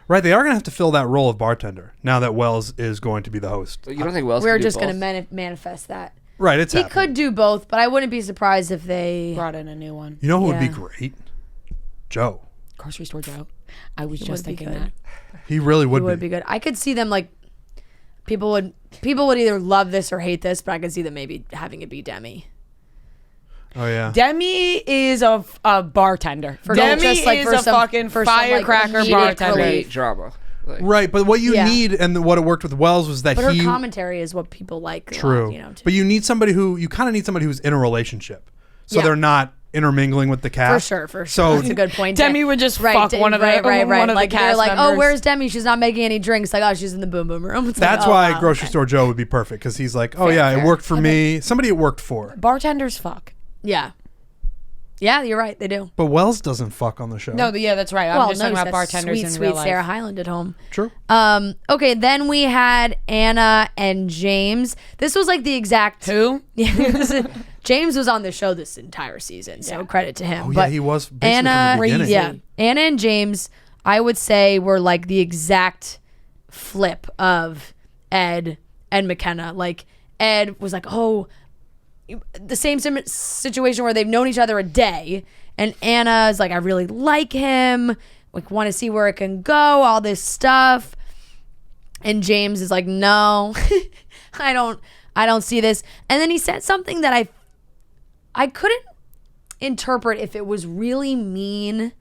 Right, they are going to have to fill that role of bartender now that Wells is going to be the host. you don't think Wells? We're could do just both? going to manifest that. Right, it's He happening. could do both, but I wouldn't be surprised if they. Brought in a new one. You know who would be Yeah. great? Joe. Grocery store Joe. I was He just would be thinking good. that. He really would, It would be good. I could see them like people would either love this or hate this, but I could see them maybe having it be Demi. Oh, yeah. Demi is a bartender. Demi just, like, is for a some- fucking for some, like, firecracker immediate bartender. Create drama. Like, Right, but what you Yeah. need and what it worked with Wells was that But he... her commentary is what people like. a lot, True. you know, too. But you need somebody you kind of need somebody who's in a relationship. So Yeah. they're not intermingling with the cast. For sure. So That's a good point. Demi would just fuck one of the one of the Like they're cast like, oh, members. where's Demi? She's not making any drinks. Like, oh, she's in the boom boom room. It's like, that's oh, why wow, Grocery okay. Store Joe would be perfect because he's like, oh Fair, yeah, it fair. worked for me. Somebody it worked for. Bartenders fuck. Yeah. Yeah, you're right. They do. But Wells doesn't fuck on the show. No, yeah, that's right. I'm just talking he's about got bartenders sweet, in sweet real life. Sarah Hyland at home. True. Okay, then we had Anna and James. This was like the exact. Who? Yeah, James was on the show this entire season, so credit to him. Oh, yeah, but he was basically Anna, from the beginning. yeah, Anna and James, I would say were like the exact flip of Ed and McKenna. Like Ed was like, oh, the same situation where they've known each other a day, and Anna is like, I really like him, like want to see where it can go, all this stuff. And James is like, no, I don't see this. And then he said something that I couldn't interpret if it was really mean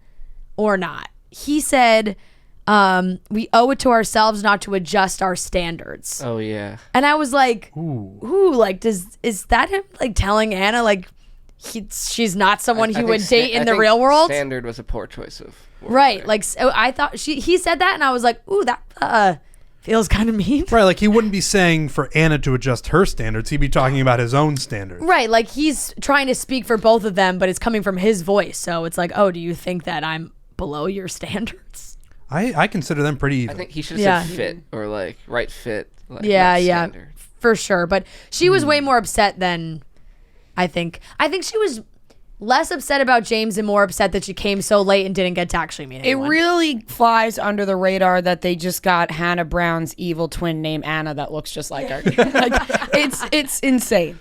or not. He said, we owe it to ourselves not to adjust our standards. Oh yeah. And I was like, Ooh. like, is that him like telling Anna like she's not someone he I would think date sta- in I the think real world? Standard was a poor choice of word Right. there. Like, so I thought he said that and I was like, ooh, that feels kind of mean. Right, like he wouldn't be saying for Anna to adjust her standards. He'd be talking about his own standards. Right, like he's trying to speak for both of them, but it's coming from his voice. So it's like, oh, do you think that I'm below your standards? I consider them pretty I even. think he should Yeah. have said fit or like right fit. Like, Yeah, not yeah, standard. for sure. But she was way more upset than I think. I think she was less upset about James and more upset that she came so late and didn't get to actually meet It anyone. really flies under the radar that they just got Hannah Brown's evil twin named Anna that looks just like her. Like, it's insane.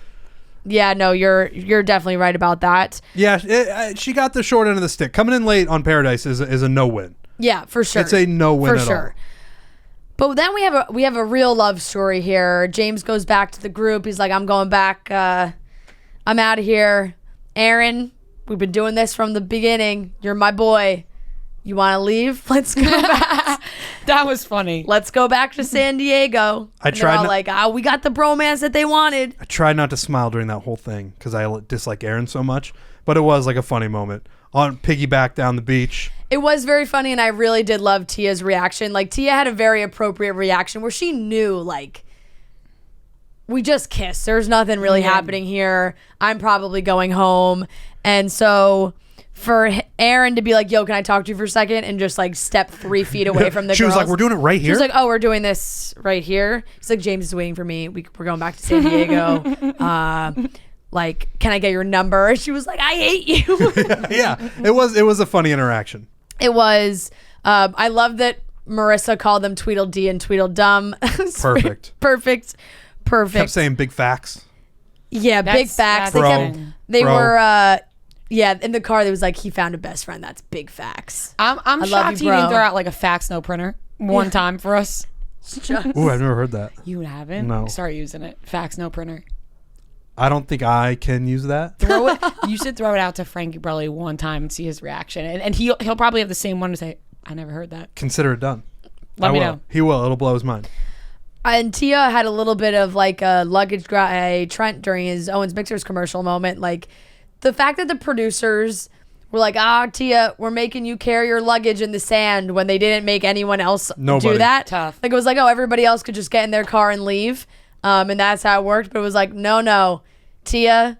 Yeah, no, you're definitely right about that. Yeah, she got the short end of the stick. Coming in late on Paradise is a no-win. Yeah, for sure. It's a no-win for at sure. But then we have a real love story here. James goes back to the group. He's like, I'm going back. I'm out of here. Aaron, we've been doing this from the beginning. You're my boy. You want to leave? Let's go back. That was funny. Let's go back to San Diego. I And they're tried all not- like, we got the bromance that they wanted. I tried not to smile during that whole thing because I dislike Aaron so much, but it was like a funny moment. On piggyback down the beach. It was very funny, and I really did love Tia's reaction. Like, Tia had a very appropriate reaction where she knew, like, we just kissed. There's nothing really happening here. I'm probably going home. And so for Aaron to be like, yo, can I talk to you for a second? And just like step 3 feet away from the She was like, we're doing it right She here. was like, oh, we're doing this right here. He's like, James is waiting for me. We're going back to San Diego. Like, can I get your number? And she was like, I hate you. Yeah, it was a funny interaction. It was. I love that Marissa called them Tweedledee and Tweedledum. Perfect. Perfect. Kept saying big facts. Yeah, big facts. They, Bro. they Bro. were, yeah, in the car, they was like, he found a best friend. That's big facts. I'm love shocked you, he didn't bro. throw out like a fax no printer one time for us. Ooh, I've never heard that. You haven't? No. Start using it. Fax no printer. I don't think I can use that. Throw it. You should throw it out to Frankie Brelli one time and see his reaction, and he'll probably have the same one to say, I never heard that. Consider it done. Let I me will. know. He will. It'll blow his mind. And Tia had a little bit of like a luggage guy Trent during his Owens Mixers commercial moment. Like the fact that the producers were like, Tia, we're making you carry your luggage in the sand when they didn't make anyone else Nobody. do that. Tough. Like it was like, oh, everybody else could just get in their car and leave. And that's how it worked. But it was like, no, Tia,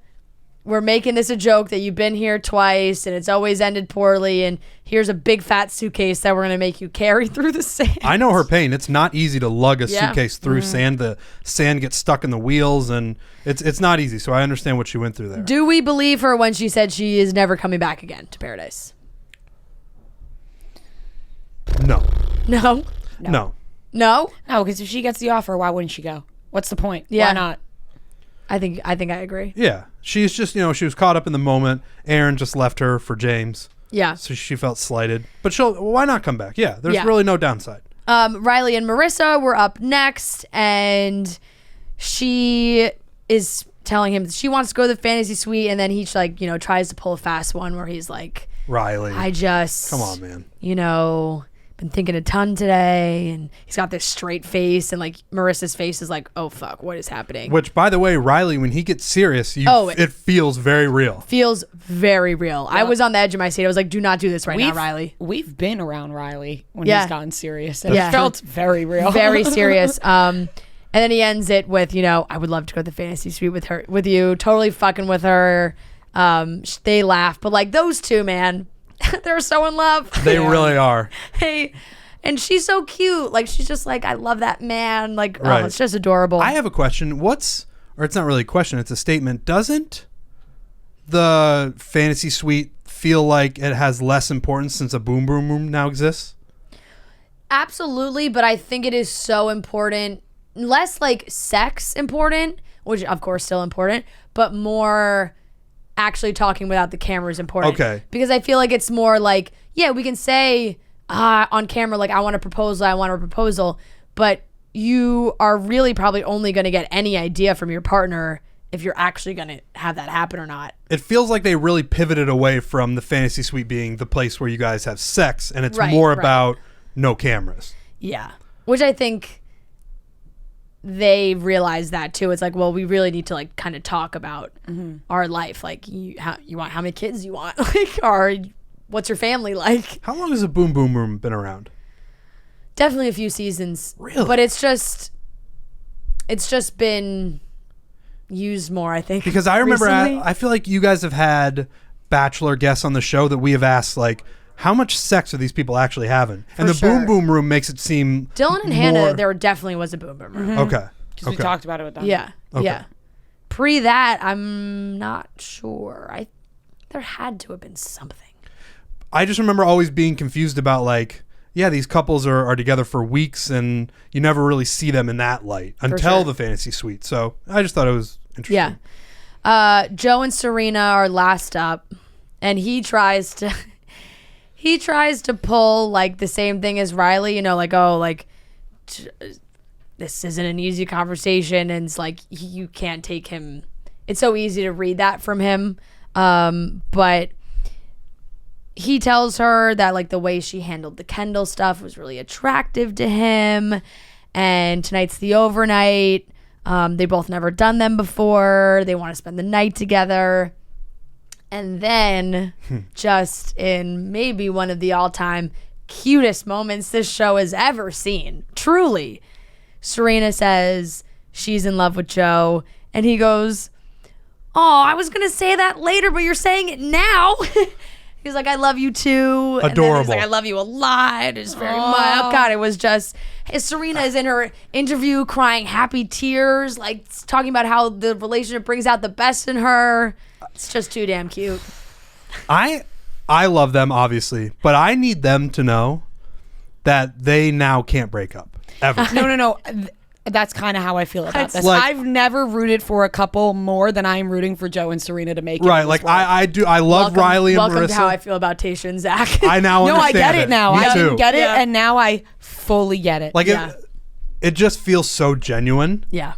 we're making this a joke that you've been here twice and it's always ended poorly. And here's a big fat suitcase that we're going to make you carry through the sand. I know her pain. It's not easy to lug a Yeah. suitcase through sand. The sand gets stuck in the wheels, and it's not easy. So I understand what she went through there. Do we believe her when she said she is never coming back again to Paradise? No. No. No. No? No, because if she gets the offer, why wouldn't she go? What's the point? Yeah. Why not? I think I agree. Yeah. She's just, she was caught up in the moment. Aaron just left her for James. Yeah. So she felt slighted. But why not come back? Yeah. There's Yeah. really no downside. Riley and Marissa were up next, and she is telling him that she wants to go to the fantasy suite, and then he like, tries to pull a fast one where he's like, Riley. I just Come on, man. been thinking a ton today, and he's got this straight face, and like Marissa's face is like, oh fuck, what is happening? Which, by the way, Riley, when he gets serious, it feels very real. Feels very real. I was on the edge of my seat. I was like, do not do this right now, Riley. We've been around Riley when Yeah. he's gotten serious, and Yeah. it felt very real. Very serious. And then he ends it with, I would love to go to the fantasy suite with you, totally fucking with her. They laugh, but like those two, man, they're so in love. They really are. And she's so cute. Like she's just like, I love that man. Like, Right. oh, it's just adorable. I have a question. Or it's not really a question, it's a statement. Doesn't the fantasy suite feel like it has less importance since a boom boom room now exists? Absolutely, but I think it is so important. Less like sex important, which of course still important, but more actually talking without the camera is important. Okay. Because I feel like it's more like, yeah, we can say on camera, like, I want a proposal, but you are really probably only going to get any idea from your partner if you're actually going to have that happen or not. It feels like they really pivoted away from the fantasy suite being the place where you guys have sex, and it's more about no cameras. Yeah. Which I think they realize that too. It's like, well, we really need to like kind of talk about our life. Like how many kids you want, like, or what's your family like? How long has a boom boom room been around? Definitely a few seasons. Really? But it's just been used more, I think. Because I remember, recently. I feel like you guys have had Bachelor guests on the show that we have asked, like, how much sex are these people actually having? And the sure. boom boom room makes it seem Dylan and Hannah, there definitely was a boom boom room. Okay. Because we talked about it with them. Yeah. Okay. Yeah. Pre that, I'm not sure. There had to have been something. I just remember always being confused about, like, yeah, these couples are together for weeks and you never really see them in that light until sure. the fantasy suite. So I just thought it was interesting. Yeah. Joe and Serena are last up, and he tries to pull like the same thing as Riley, like, oh, like this isn't an easy conversation, and it's like you can't take him. It's so easy to read that from him, but he tells her that like the way she handled the Kendall stuff was really attractive to him, and tonight's the overnight. They both never done them before. They want to spend the night together. And then, just in maybe one of the all-time cutest moments this show has ever seen, truly, Serena says she's in love with Joe, and he goes, oh, I was going to say that later, but you're saying it now. He's like, I love you too. And then Adorable. he's like, I love you a lot. It's very much. Oh God, it was just. Serena is in her interview crying happy tears, like talking about how the relationship brings out the best in her. It's just too damn cute. I love them, obviously, but I need them to know that they now can't break up ever. No. That's kind of how I feel about this. Like- I've never rooted for a couple more than I'm rooting for Joe and Serena to make it. Right, in this like world. I do. I love Riley and Welcome Marissa. to how I feel about Tayshia and Zach. I now No, I understand get it now. Me I too. didn't get it, Yeah. and now I fully get it. Like Yeah. it just feels so genuine, Yeah.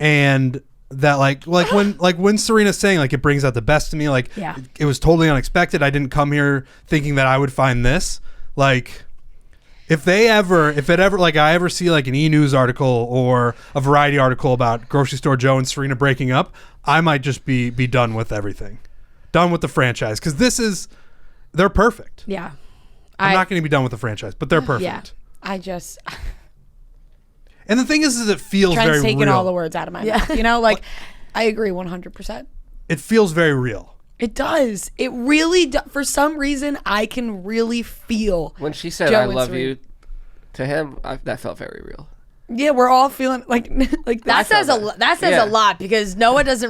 and that like when Serena's saying like it brings out the best in me, like Yeah. it was totally unexpected. I didn't come here thinking that I would find this. Like if it ever like I ever see like an E-News article or a Variety article about Grocery Store Joe and Serena breaking up, I might just be done with everything, done with the franchise, because they're perfect. Yeah. I'm not going to be done with the franchise, but they're perfect. Yeah. I just And the thing is it feels Trent's very taking real. all the words out of my mouth. You know, like I agree 100%. It feels very real. It does. It really does. For some reason, I can really feel. When she said Joe "I and love Serena. you" to him, that felt very real. Yeah, we're all feeling like That says Yeah. a lot because Noah says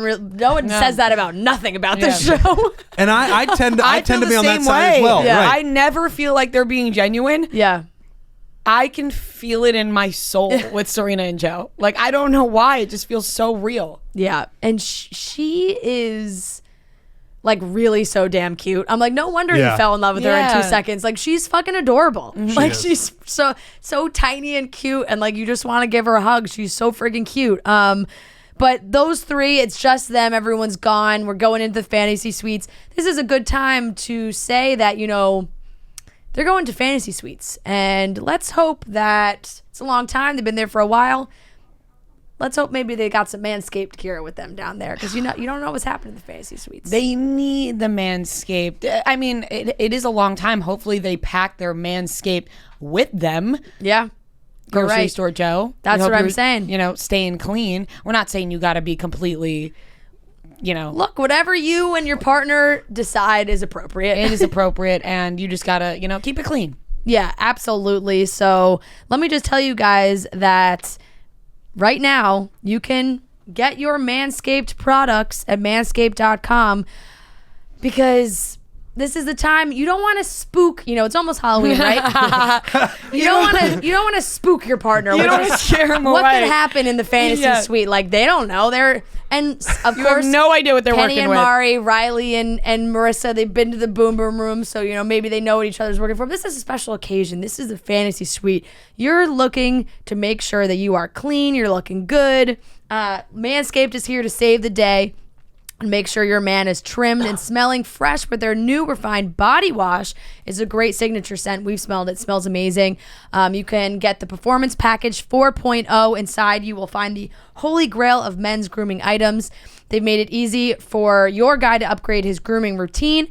that about nothing about the show. And I tend to feel be the on that same side way. as well. Yeah. Right. I never feel like they're being genuine. Yeah. I can feel it in my soul with Serena and Joe. Like I don't know why, it just feels so real. Yeah. And she is like really so damn cute. I'm like, no wonder Yeah. you fell in love with her in Yeah. 2 seconds. Like she's fucking adorable. Like is. she's so tiny and cute, and like you just want to give her a hug. She's so freaking cute. But those three, it's just them. Everyone's gone. We're going into the fantasy suites. This is a good time to say that, you know, they're going to fantasy suites. And let's hope that it's a long time. They've been there for a while. Let's hope maybe they got some Manscaped gear with them down there, because you don't know what's happening in the fantasy suites. They need the Manscaped. I mean, it is a long time. Hopefully they pack their Manscaped with them. Yeah. You're Grocery right. store Joe. That's We hope what I'm you're, saying. You know, staying clean. We're not saying you got to be completely, you know. Look, whatever you and your partner decide is appropriate. It is appropriate, and you just got to, you know, keep it clean. Yeah, absolutely. So let me just tell you guys that right now you can get your Manscaped products at manscaped.com, because this is the time you don't want to spook. You know, it's almost Halloween, right? you don't want to spook your partner. You with don't this. want to scare them What away. could happen in the fantasy Yeah. suite? Like they don't know. And of You course, have no idea what they're Penny working and with. Mari, Riley and Marissa, they've been to the Boom Boom Room, so you know maybe they know what each other's working for. But this is a special occasion. This is the fantasy suite. You're looking to make sure that you are clean. You're looking good. Manscaped is here to save the day and make sure your man is trimmed and smelling fresh with their new refined body wash. Is a great signature scent. We've smelled it. It smells amazing. You can get the Performance Package 4.0. Inside, you will find the holy grail of men's grooming items. They've made it easy for your guy to upgrade his grooming routine.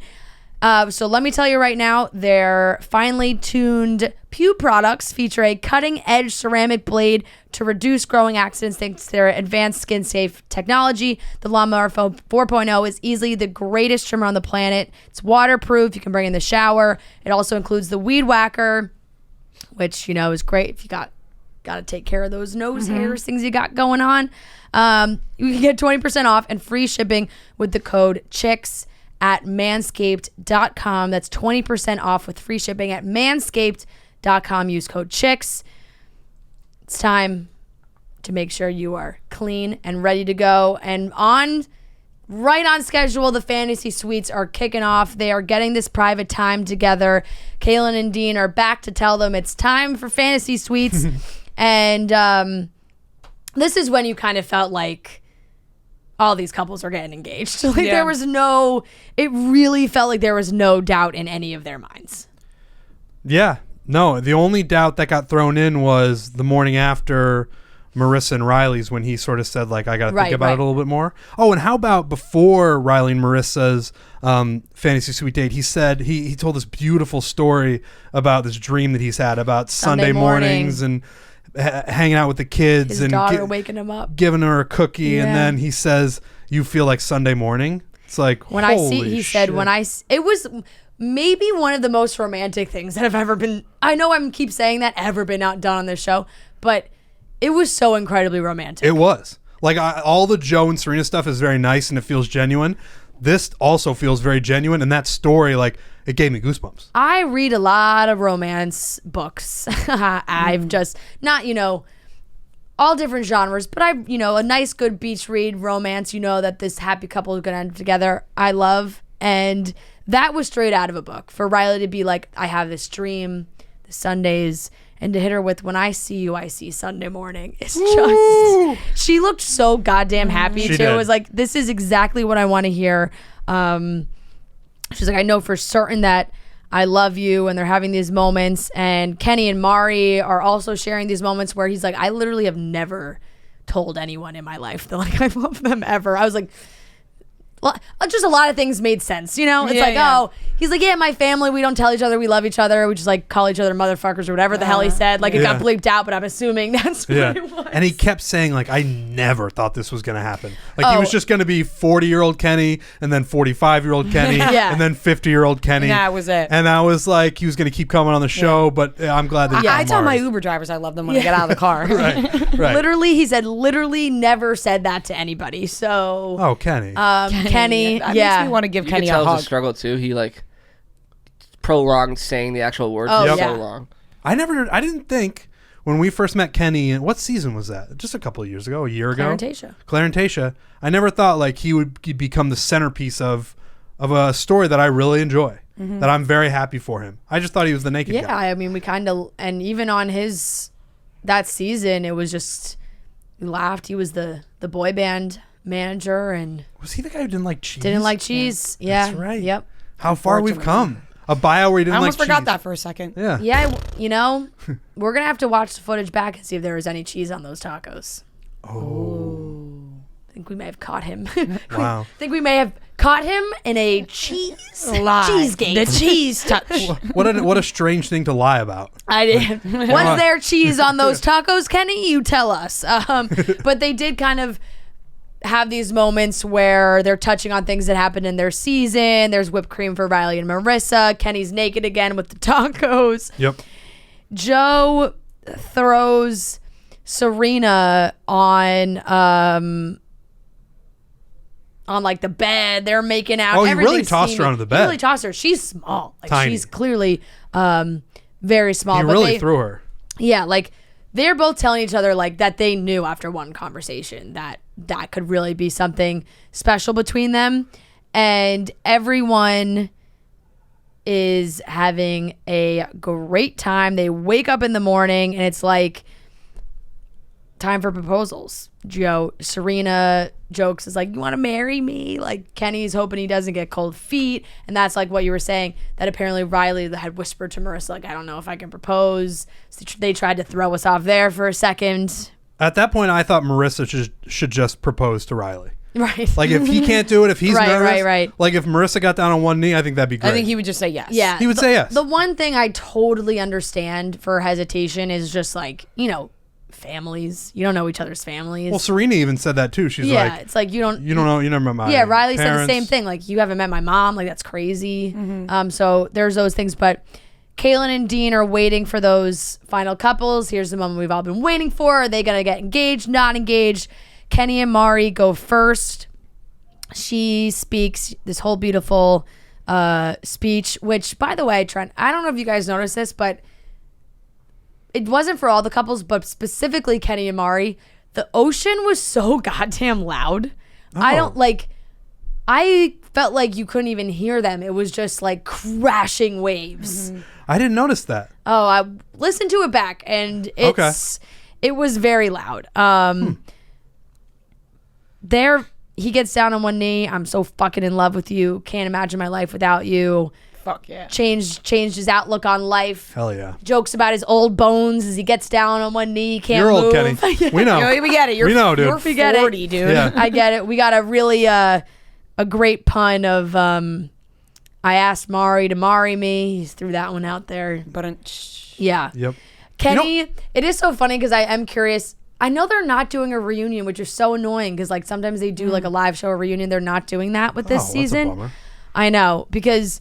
So let me tell you right now, their finely tuned Pew products feature a cutting-edge ceramic blade to reduce growing accidents thanks to their advanced skin-safe technology. The Lawnmower 4.0 is easily the greatest trimmer on the planet. It's waterproof. You can bring it in the shower. It also includes the Weed Whacker, which, you know, is great if you got to take care of those nose hairs, things you got going on. You can get 20% off and free shipping with the code CHICKS at manscaped.com. That's 20% off with free shipping at manscaped.com. Use code CHICKS. It's time to make sure you are clean and ready to go. And right on schedule, the fantasy suites are kicking off. They are getting this private time together. Kaylin and Dean are back to tell them it's time for fantasy suites. And this is when you kind of felt like all these couples are getting engaged. Like Yeah. it really felt like there was no doubt in any of their minds. Yeah. No, the only doubt that got thrown in was the morning after Marissa and Riley's, when he sort of said, like, I got to think about it a little bit more. Oh, and how about before Riley and Marissa's fantasy suite date, he said he told this beautiful story about this dream that he's had about Sunday mornings and hanging out with the kids His and daughter waking him up. giving her a cookie, and Yeah. then he says, "You feel like Sunday morning." It's like, When I see, he said, shit. when I, it was maybe one of the most romantic things that have ever been. I know I'm keep saying that ever been outdone on this show, but it was so incredibly romantic. It was. Like, all the Joe and Serena stuff is very nice and it feels genuine. This also feels very genuine, and that story, like, it gave me goosebumps. I read a lot of romance books. I've just not, all different genres, but a nice good beach read romance, that this happy couple is going to end up together. I love, and that was straight out of a book. For Riley to be like, I have this dream, the Sundays, and to hit her with, when I see you, I see Sunday morning. It's just, she looked so goddamn happy She too. did. It was like, this is exactly what I want to hear. She's like, I know for certain that I love you, and they're having these moments. And Kenny and Mari are also sharing these moments where he's like, I literally have never told anyone in my life that like I love them ever. I was like, well, just a lot of things made sense, It's Yeah. He's like, yeah, my family, we don't tell each other we love each other. We just like call each other motherfuckers or whatever the hell he said. Like it got bleeped out, but I'm assuming that's what it was. And he kept saying, like, I never thought this was going to happen. Like, he was just going to be 40-year-old Kenny, and then 45-year-old Kenny, Yeah. and then 50-year-old Kenny. And that was it. And I was like, he was going to keep coming on the show, but I'm glad that he I got tell my Mari. Uber drivers I love them when I get out of the car. Right. Literally, he said, literally never said that to anybody. So, Oh, Kenny. Kenny, that yeah. makes me want to give You Kenny could a tell it was hug. a struggle too. He like prolonged saying the actual words Oh, for yeah. so long. I didn't think when we first met Kenny, and what season was that? Just a couple of years ago, a year ago? Claire and Tasha. I never thought like he would become the centerpiece of a story that I really enjoy, that I'm very happy for him. I just thought he was the naked Yeah, guy. I mean, we kind of, and even on that season, it was just, we laughed. He was the boy band manager and Was he the guy who didn't like cheese? didn't like cheese. Yeah. That's right. Yep. How far we've come. A bio where he didn't I like almost forgot cheese. that for a second. Yeah. Yeah, we're going to have to watch the footage back and see if there was any cheese on those tacos. I think we may have caught him. Wow. I think we may have caught him in a cheesegate. The cheese touch. What a strange thing to lie about. I did. Was there cheese on those tacos, Kenny? You tell us. But they did kind of have these moments where they're touching on things that happened in their season. There's whipped cream for Riley and Marissa. Kenny's naked again with the tacos. Yep. Joe throws Serena on like the bed. They're making out. Oh, he really Everything's tossed her steamy. onto the He bed. really tossed her. She's small. Like Tiny. she's clearly very small. He but really they- threw her. Yeah, like they're both telling each other like that they knew after one conversation that could really be something special between them, and everyone is having a great time. They wake up in the morning and it's like time for proposals. Serena jokes is like, you want to marry me? Like Kenny's hoping he doesn't get cold feet, and that's like what you were saying, that apparently Riley had whispered to Marissa like, I don't know if I can propose. So they tried to throw us off there for a second. At that point, I thought Marissa should just propose to Riley. Right. Like if he can't do it, if he's Right, nervous, right. like if Marissa got down on one knee, I think that'd be great. I think he would just say yes. Yeah. He would say yes. The one thing I totally understand for hesitation is just like, families. You don't know each other's families. Well, Serena even said that too. She's yeah, like, it's like you don't know, you never met my Yeah, Riley said the parents. same thing. Like, you haven't met my mom. Like, that's crazy. So there's those things. But Kaylin and Dean are waiting for those final couples. Here's the moment we've all been waiting for. Are they going to get engaged, not engaged? Kenny and Mari go first. She speaks this whole beautiful speech, which, by the way, Trent, I don't know if you guys noticed this, but it wasn't for all the couples, but specifically Kenny and Mari. The ocean was so goddamn loud. I felt like you couldn't even hear them. It was just like crashing waves. I didn't notice that. Oh, I listened to it back, and it was very loud. There, he gets down on one knee. I'm so fucking in love with you. Can't imagine my life without you. Fuck yeah. Changed his outlook on life. Hell yeah. Jokes about his old bones as he gets down on one knee. Can't You're move. old, Kenny. We know. We get it. We know, dude. You're We get it. 40, dude. Yeah. I get it. We got a really a great pun of I asked Mari to marry me. He threw that one out there. But Yeah. Yep. Kenny, it is so funny because I am curious. I know they're not doing a reunion, which is so annoying because like sometimes they do like a live show or reunion. They're not doing that with this Oh, that's a season. bummer. I know, because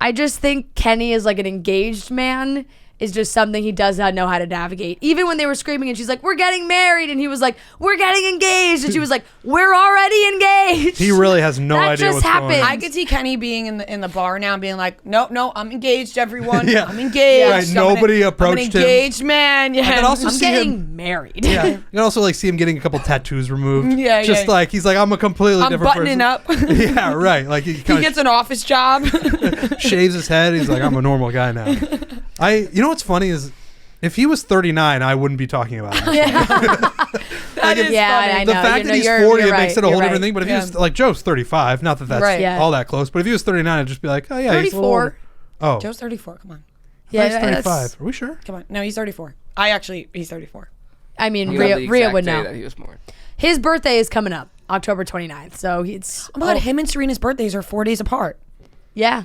I just think Kenny is like an engaged man is just something he does not know how to navigate. Even when they were screaming and she's like, we're getting married. And he was like, we're getting engaged. And she was like, we're already engaged. He really has no That idea just what's happened. going on. I could see Kenny being in the bar now and being like, no, I'm engaged, everyone. Yeah. I'm engaged. Right, I'm nobody I'm approached an him. engaged man. Yeah. I could also I'm see getting him. married. Yeah, you can also like see him getting a couple tattoos removed. Yeah, just yeah. like he's like I'm a completely I'm different buttoning person. up. Yeah, right. Like he He kind gets an office job. of shaves his head. He's like I'm a normal guy now. You know what's funny is if he was 39, I wouldn't be talking about it. That is Yeah, funny. I The know. fact You that know, he's you're 40 it right. makes it a You're whole right. different thing. But if he was like Joe's 35, not that that's Right. Yeah. all that close. But if he was 39, I'd just be like, oh yeah, he's a little 34. older. Oh, Joe's 34. Come on. Yeah, he's that's- 35. Are we sure? Come on. No, he's 34. He's 34. I mean, You know the Rhea exact would day know. that he was born. His birthday is coming up, October 29th. So it's Oh my God, him and Serena's birthdays are 4 days apart. yeah,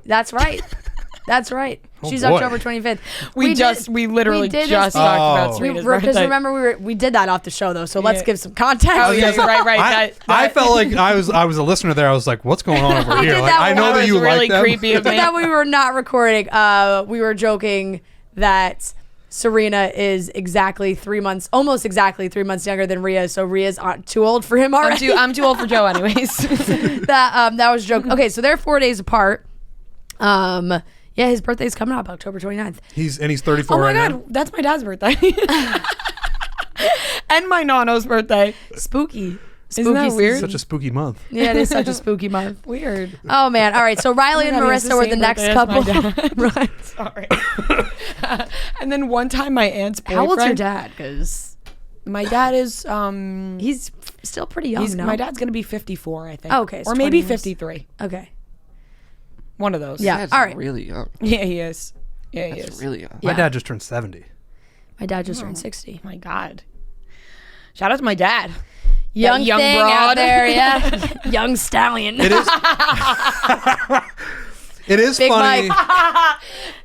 that's right. That's right. She's boy. October 25th. We literally did just this- talked Oh. about Serena's Because birthday. remember we did that off the show though, so let's Yeah. give some context. Oh yeah, you're right. I felt like I was a listener there. I was like, what's going on over here? did Like that I one. know That that was you really like them. creepy of me. that we were not recording. We were joking that Serena is almost exactly 3 months younger than Rhea, so Rhea's too old for him already. I'm too old for Joe, anyways. that was a joke. Okay, so they're 4 days apart. Yeah, his birthday's coming up October 29th. He's 34 Oh my right God, now. that's my dad's birthday. And my nono's birthday. Spooky. Isn't that Spooky weird? season. Such a spooky month. Yeah, it is such a spooky month. Weird. Oh man! All right, so Riley and God, he has Marissa the were same the next birthday as couple. my Right. Sorry. And then one time my aunt's boyfriend. How old's your dad? Because My dad is he's still pretty young. No? my dad's gonna be 54, I think. Oh, okay, so Or maybe 20 years. 53. Okay. One of those. Yeah. That's all right. really young. Yeah, he is. Yeah, he That's is. really young. My Yeah. dad just turned 70. My dad just turned 60. Oh my God. Shout out to my dad. Young, young thing broad. out there, yeah. Young stallion. It is. It is Big funny.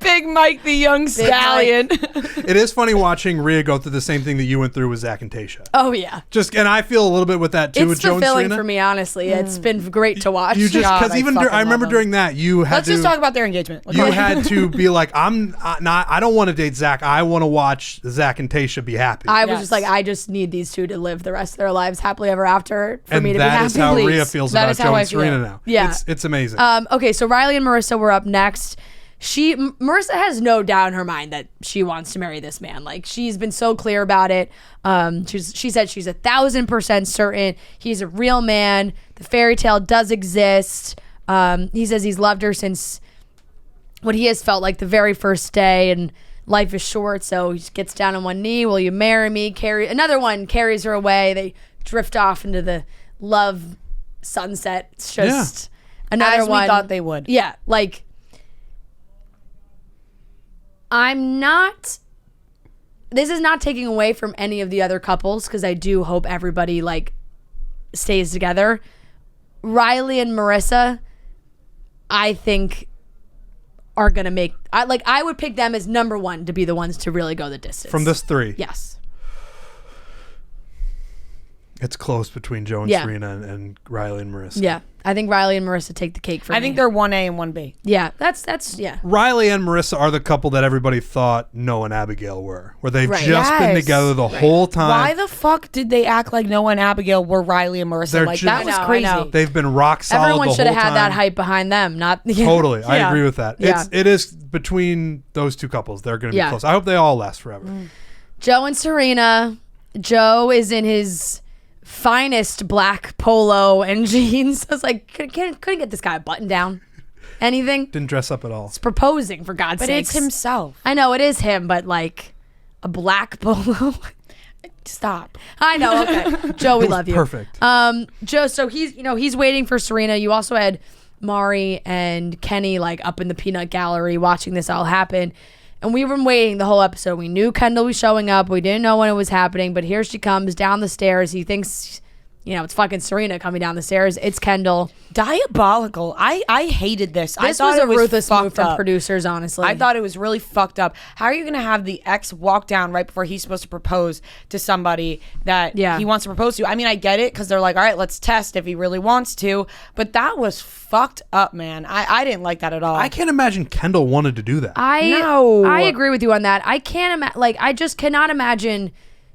Big Mike, the young stallion. It is funny watching Rhea go through the same thing that you went through with Zach and Tasha. Oh yeah. And I feel a little bit with that too with It's Joe and fulfilling Serena. for me, honestly. It's been great to watch. You just God, because I even fucking I remember love during that you had Let's to just talk about their engagement. Let's you talk- had to be like I'm not I don't want to date Zach. I want to watch Zach and Tasha be happy. I was Yes. just like, I just need these two to live the rest of their lives happily ever after for and me to be that happy. is how Please. Rhea feels That about is how Joe I and Serena feel. now. Yeah. It's amazing. Okay, so Riley and Marissa were up next. Marissa has no doubt in her mind that she wants to marry this man. Like she's been so clear about it. She said she's 1,000% certain he's a real man. The fairy tale does exist. He says he's loved her since what he has felt like the very first day, and life is short, so he just gets down on one knee. Will you marry me? Another one carries her away. They drift off into the love sunset. It's just another As we one. thought they would. Yeah, like this is not taking away from any of the other couples because I do hope everybody like stays together. Riley and Marissa, I think are gonna make I would pick them as number one to be the ones to really go the distance. From this three, Yes. it's close between Joe and Yeah. Serena and Riley and Marissa. Yeah. I think Riley and Marissa take the cake for me. I think they're 1A and 1B. Yeah. That's yeah. Riley and Marissa are the couple that everybody thought Noah and Abigail were, where they've Right. just been Yes. together the whole time. Why the fuck did they act like Noah and Abigail were Riley and Marissa? They're Like just- that was I know, I crazy. know. They've been rock solid Everyone the should have whole had time. that hype behind them, not Totally, I Yeah. agree with that. Yeah. It is between those two couples. They're going to be Yeah. close. I hope they all last forever. Joe and Serena. Joe is in his finest black polo and jeans. I was like, couldn't get this guy a button down. Anything? Didn't dress up at all. It's proposing, for God's But sake. it's himself. I know it is him, but like a black polo. Stop. I know. Okay, Joe, we love you. Perfect. Joe. So he's waiting for Serena. You also had Mari and Kenny like up in the peanut gallery watching this all happen. And we were waiting the whole episode. We knew Kendall was showing up. We didn't know when it was happening, but here she comes down the stairs. He thinks it's fucking Serena coming down the stairs. It's Kendall. Diabolical. I hated this. I This thought was a it was ruthless move fucked from up. producers, honestly. I thought it was really fucked up. How are you going to have the ex walk down right before he's supposed to propose to somebody that he wants to propose to? I mean, I get it because they're like, all right, let's test if he really wants to. But that was fucked up, man. I didn't like that at all. I can't imagine Kendall wanted to do that. No. I agree with you on that. I can't imagine. Like, I just cannot imagine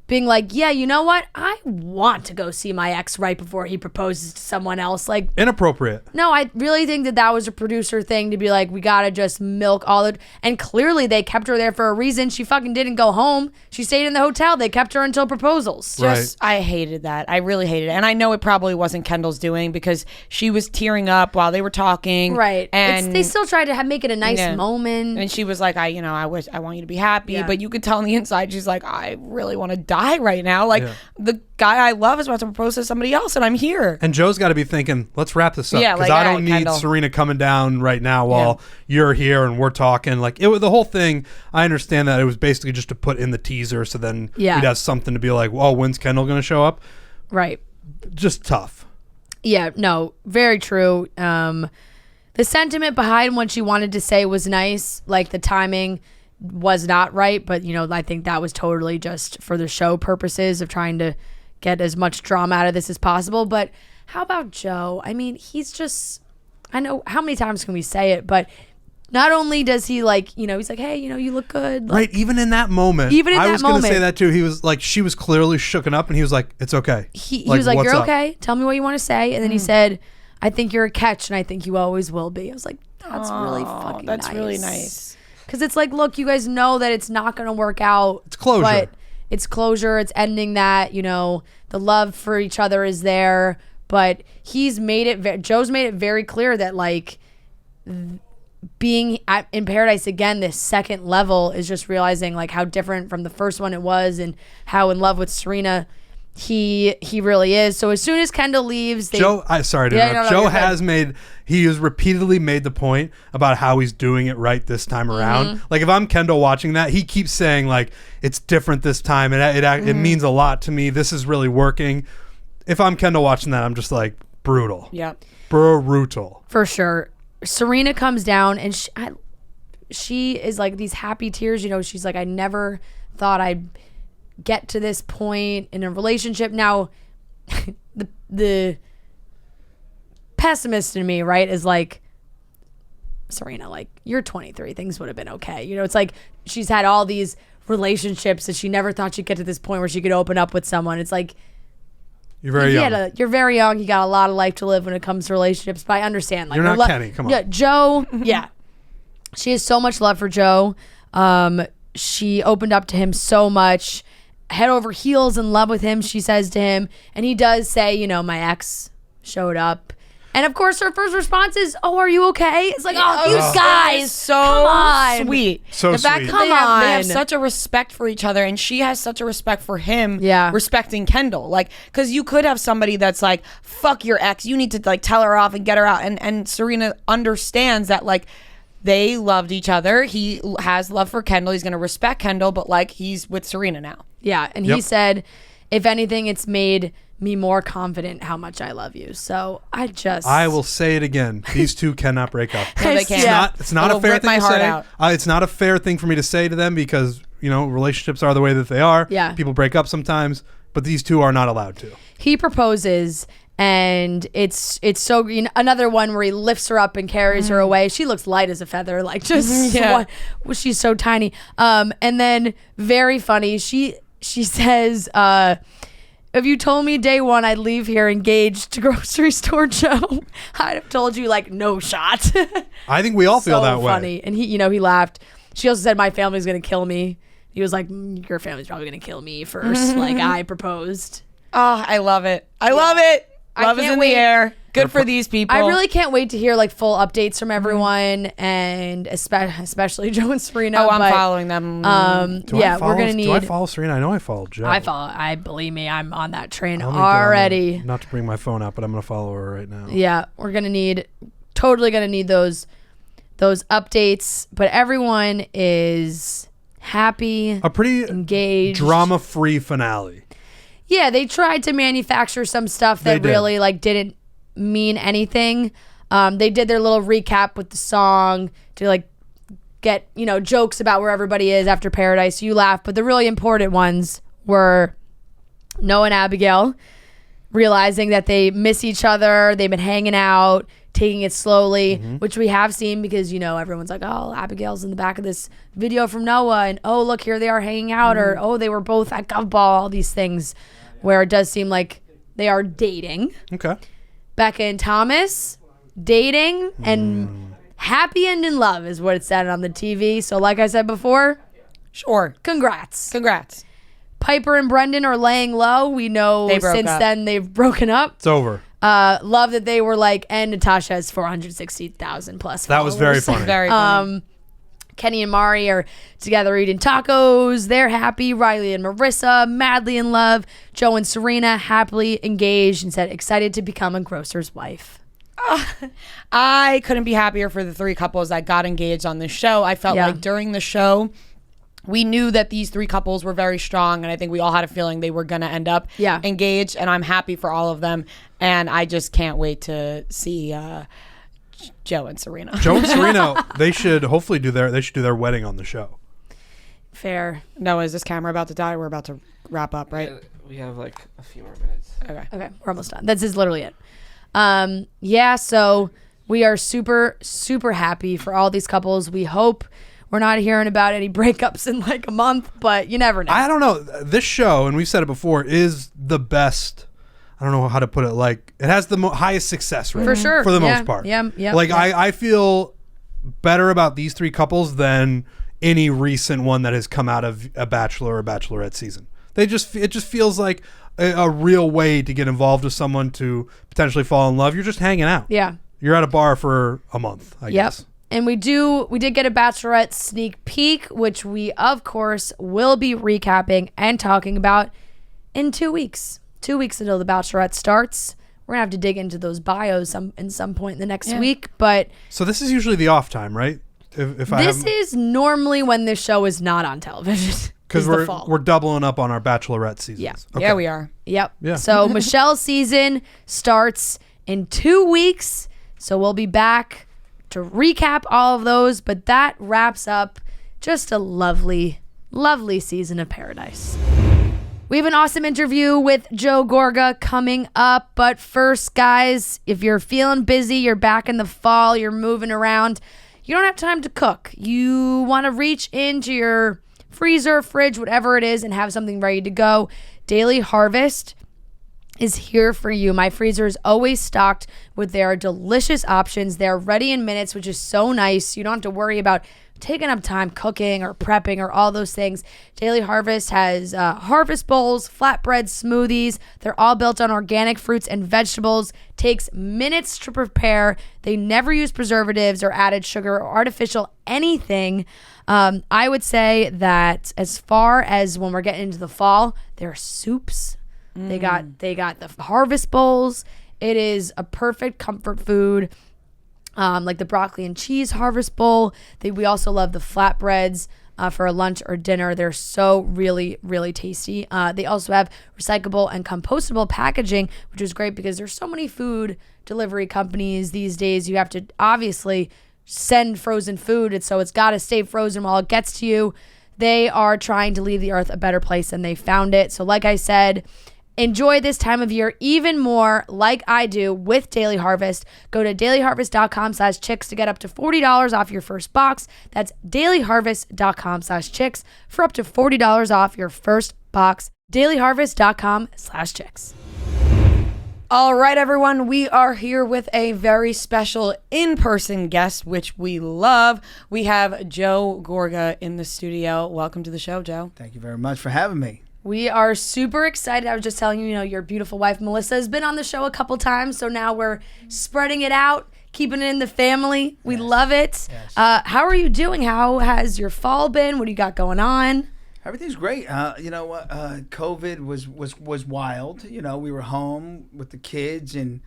being like, yeah, you know what? I want to go see my ex right before he proposes to someone else. Like, Inappropriate. no, I really think that was a producer thing to be like, we gotta just milk all the. And clearly, they kept her there for a reason. She fucking didn't go home. She stayed in the hotel. They kept her until proposals. Just, I hated that. I really hated it. And I know it probably wasn't Kendall's doing because she was tearing up while they were talking. Right. And they still tried to make it a nice Yeah. moment. And she was like, I want you to be happy. Yeah. But you could tell on the inside, she's like, I really want to die right now. Like, Yeah. the guy I love is about to propose to somebody else, and I'm here. And Joe's got to be thinking, let's wrap this up. Yeah, Because like, I all don't right, need Kendall. Serena coming down right now while you're here and we're talking. Like, the whole thing, I understand that it was basically just to put in the teaser so then we'd have something to be like, well, when's Kendall going to show up? Right. Just tough. Yeah, no, very true. The sentiment behind what she wanted to say was nice. Like, the timing was not right, but I think that was totally just for the show purposes of trying to get as much drama out of this as possible. But how about Joe? I mean, he's just, I know, how many times can we say it, but not only does he he's like, hey, you look good. Like, Right, even in that moment. Even in I that was gonna say moment. that too. He was like, she was clearly shooken up and he was like, it's okay. he was like, what's you're up? okay. Tell me what you want to say. And then he said, I think you're a catch and I think you always will be. I was like, that's really fucking That's nice. really nice. Because it's like, look, you guys know that it's not going to work out. It's closure. But it's closure. It's ending that. The love for each other is there. But Joe's made it very clear that, like, being in Paradise again, this second level is just realizing, like, how different from the first one it was and how in love with Serena he really is. So as soon as Kendall leaves, Joe, sorry to interrupt. you're Joe good. he has repeatedly made the point about how he's doing it right this time around. Mm-hmm. Like, if I'm Kendall watching that, he keeps saying, like, it's different this time. It Mm-hmm. means a lot to me. This is really working. If I'm Kendall watching that, I'm just like, brutal. Yep. Brutal. For sure. Serena comes down and she is like these happy tears. She's like, I never thought I'd get to this point in a relationship. Now, the pessimist in me, right, is like, Serena, like, you're 23. Things would have been okay. It's like she's had all these relationships that she never thought she'd get to this point where she could open up with someone. It's like, You're very young. you're very young. You got a lot of life to live when it comes to relationships. But I understand. Like, You're not Kenny. Come on. Yeah, Joe. Yeah, she has so much love for Joe. She opened up to him so much, head over heels in love with him. She says to him, and he does say, my ex showed up. And of course, her first response is, "Oh, are you okay?" It's like, "Oh, you guys, so come on. sweet. So the fact sweet. that they have on. such a respect for each other, and she has such a respect for him. Yeah. respecting Kendall. Like, because you could have somebody that's like, "Fuck your ex. You need to like tell her off and get her out." And Serena understands that, like, they loved each other. He has love for Kendall. He's gonna respect Kendall, but like, he's with Serena now. Yeah, and Yep. he said, if anything, it's made me more confident how much I love you. So I will say it again. These two cannot break up. No, they can't. Yeah. It's not It'll a fair rip thing my to heart say. out. It's not a fair thing for me to say to them because, relationships are the way that they are. Yeah. People break up sometimes, but these two are not allowed to. He proposes, and it's so another one where he lifts her up and carries her away. She looks light as a feather, like just Yeah. she's so tiny. And then very funny, she says, if you told me day one I'd leave here engaged to grocery store Joe, I'd have told you, like, no shot. I think we all feel So that way. funny. And he laughed. She also said, my family's gonna kill me. He was like, your family's probably gonna kill me first. Like, I proposed. Oh, I love it. I love it. Love is can't in wait. the air. Good for these people. I really can't wait to hear, like, full updates from everyone, and especially Joe and Serena. Oh, I'm but, following them. Do I follow, we're gonna Do I need. follow Serena? I know I follow Joe. I believe me, I'm on that train Let me go. already. Not to bring my phone up, but I'm going to follow her right now. Yeah, we're totally gonna need those updates. But everyone is happy, A pretty engaged. drama-free finale. Yeah, they tried to manufacture some stuff They that did. really like didn't mean anything. They did their little recap with the song to like get, jokes about where everybody is after Paradise. You laugh, but the really important ones were Noah and Abigail realizing that they miss each other. They've been hanging out, taking it slowly, which we have seen because, everyone's like, oh, Abigail's in the back of this video from Noah. And, oh, look, here they are hanging out. Or, oh, they were both at Gov Ball, all these things where it does seem like they are dating. Okay. Becca and Thomas dating and happy and in love is what it said on the TV. So like I said before, Sure. congrats. Congrats. Piper and Brendan are laying low. We know They broke since up. then they've broken up. It's over. Love that they were like, and Natasha has 460,000 plus That was very followers. funny. Very funny. Kenny and Mari are together eating tacos. They're happy. Riley and Marissa, madly in love. Joe and Serena, happily engaged and said, excited to become a grocer's wife. I couldn't be happier for the three couples that got engaged on this show. I felt Yeah. like during the show, we knew that these three couples were very strong, and I think we all had a feeling they were going to end up engaged, and I'm happy for all of them, and I just can't wait to see Joe and Serena. Joe and Serena, they should hopefully do their wedding on the show. Fair. No, is this camera about to die? We're about to wrap up, right? We have like a few more minutes. Okay, we're almost done. This is literally it. So we are super, super happy for all these couples. We hope we're not hearing about any breakups in like a month, but you never know. I don't know. This show, and we've said it before, is the best. I don't know how to put it. Like, it has the highest success rate For sure. for the Yeah, most part. yeah, Like, yeah. I feel better about these three couples than any recent one that has come out of a Bachelor or Bachelorette season. It just feels like a real way to get involved with someone to potentially fall in love. You're just hanging out. Yeah. You're at a bar for a month, I guess. And we did get a Bachelorette sneak peek, which we, of course, will be recapping and talking about in 2 weeks. 2 weeks until the Bachelorette starts. We're going to have to dig into those bios in some point in the next week. But So this is usually the off time, right? If I this is normally when this show is not on television. because is the fall. we're doubling up on our Bachelorette seasons. Yeah. Okay. Yeah, we are. Yep. Yeah. So Michelle's season starts in 2 weeks. So we'll be back to recap all of those. But that wraps up just a lovely, lovely season of Paradise. We have an awesome interview with Joe Gorga coming up. But first, guys, if you're feeling busy, you're back in the fall, you're moving around, you don't have time to cook. You want to reach into your freezer, fridge, whatever it is, and have something ready to go. Daily Harvest is here for you. My freezer is always stocked with their delicious options. They're ready in minutes, which is so nice. You don't have to worry about taking up time cooking or prepping or all those things. Daily Harvest has harvest bowls, flatbread, smoothies. They're all built on organic fruits and vegetables. Takes minutes to prepare. They never use preservatives or added sugar or artificial anything. I would say that as far as when we're getting into the fall, there are soups. They got the harvest bowls. It is a perfect comfort food. Like the broccoli and cheese harvest bowl. We also love the flatbreads for a lunch or dinner. They're so really, really tasty. They also have recyclable and compostable packaging, which is great because there's so many food delivery companies these days. You have to obviously send frozen food, and so it's got to stay frozen while it gets to you. They are trying to leave the earth a better place than they found it. So like I said, enjoy this time of year even more like I do with Daily Harvest. Go to dailyharvest.com/chicks to get up to $40 off your first box. That's dailyharvest.com/chicks for up to $40 off your first box. dailyharvest.com/chicks. All right, everyone, we are here with a very special in-person guest, which we love. We have Joe Gorga in the studio. Welcome to the show, Joe. Thank you very much for having me. We are super excited. I was just telling you, your beautiful wife, Melissa, has been on the show a couple times. So now we're spreading it out, keeping it in the family. We love it. Yes. How are you doing? How has your fall been? What do you got going on? Everything's great. You know what? COVID was wild. We were home with the kids and,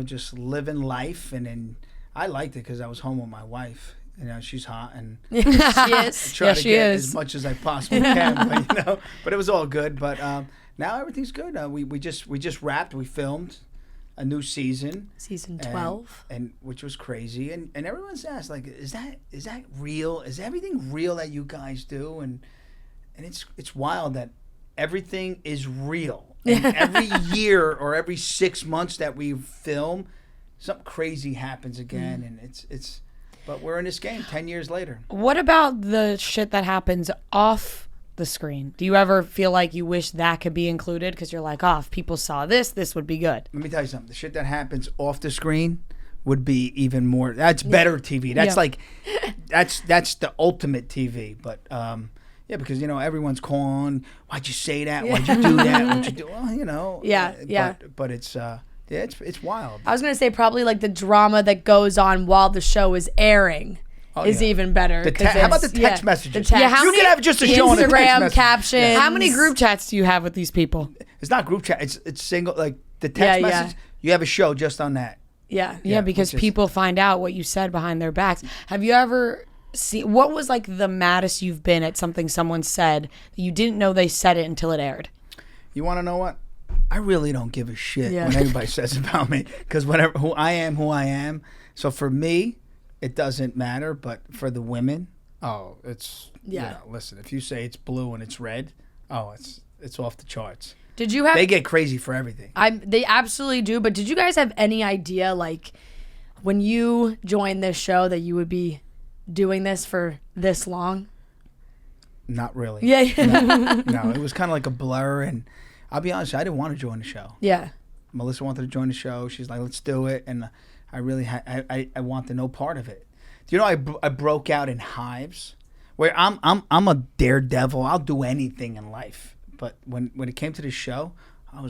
just living life. And then I liked it because I was home with my wife. She's hot and She is. try to she get is. as much as I possibly can. But it was all good. But now everything's good. We just wrapped. We filmed a new season. Season and- 12. and which was crazy. And everyone's asked, like, is that real? Is everything real that you guys do? And it's wild that everything is real. And every year or every 6 months that we film, something crazy happens again, and it's. But we're in this game 10 years later. What about the shit that happens off the screen? Do you ever feel like you wish that could be included? Because you're like, oh, if people saw this would be good. Let me tell you something. The shit that happens off the screen would be even more. That's better TV. That's Yeah. like, that's the ultimate TV. But yeah, because everyone's calling. Why'd you say that? Why'd you do that? Why'd you do? Well, Yeah. But it's it's wild. I was going to say probably like the drama that goes on while the show is airing is yeah. even better. How about the text messages? The text. how You many- can have just a show on a text Instagram message. captions. How many group chats do you have with these people? It's not group chat. It's single. Like the Yeah, text yeah. message. You have a show just on that. Yeah. Yeah, because which is- people find out what you said behind their backs. Have you ever seen, what was like the maddest you've been at something someone said that you didn't know they said it until it aired? You want to know what? I really don't give a shit Yeah. what anybody says about me, because who I am. So for me, it doesn't matter. But for the women, it's Yeah. listen, if you say it's blue and it's red, it's off the charts. Did you have They get crazy for everything. They absolutely do, but did you guys have any idea, like, when you joined this show that you would be doing this for this long? Not really. Yeah. No, it was kind of like a blur, and I'll be honest, I didn't want to join the show. Yeah. Melissa wanted to join the show. She's like, let's do it. And I really I wanted no part of it. Do you know I broke out in hives where I'm a daredevil. I'll do anything in life. But when it came to the show, I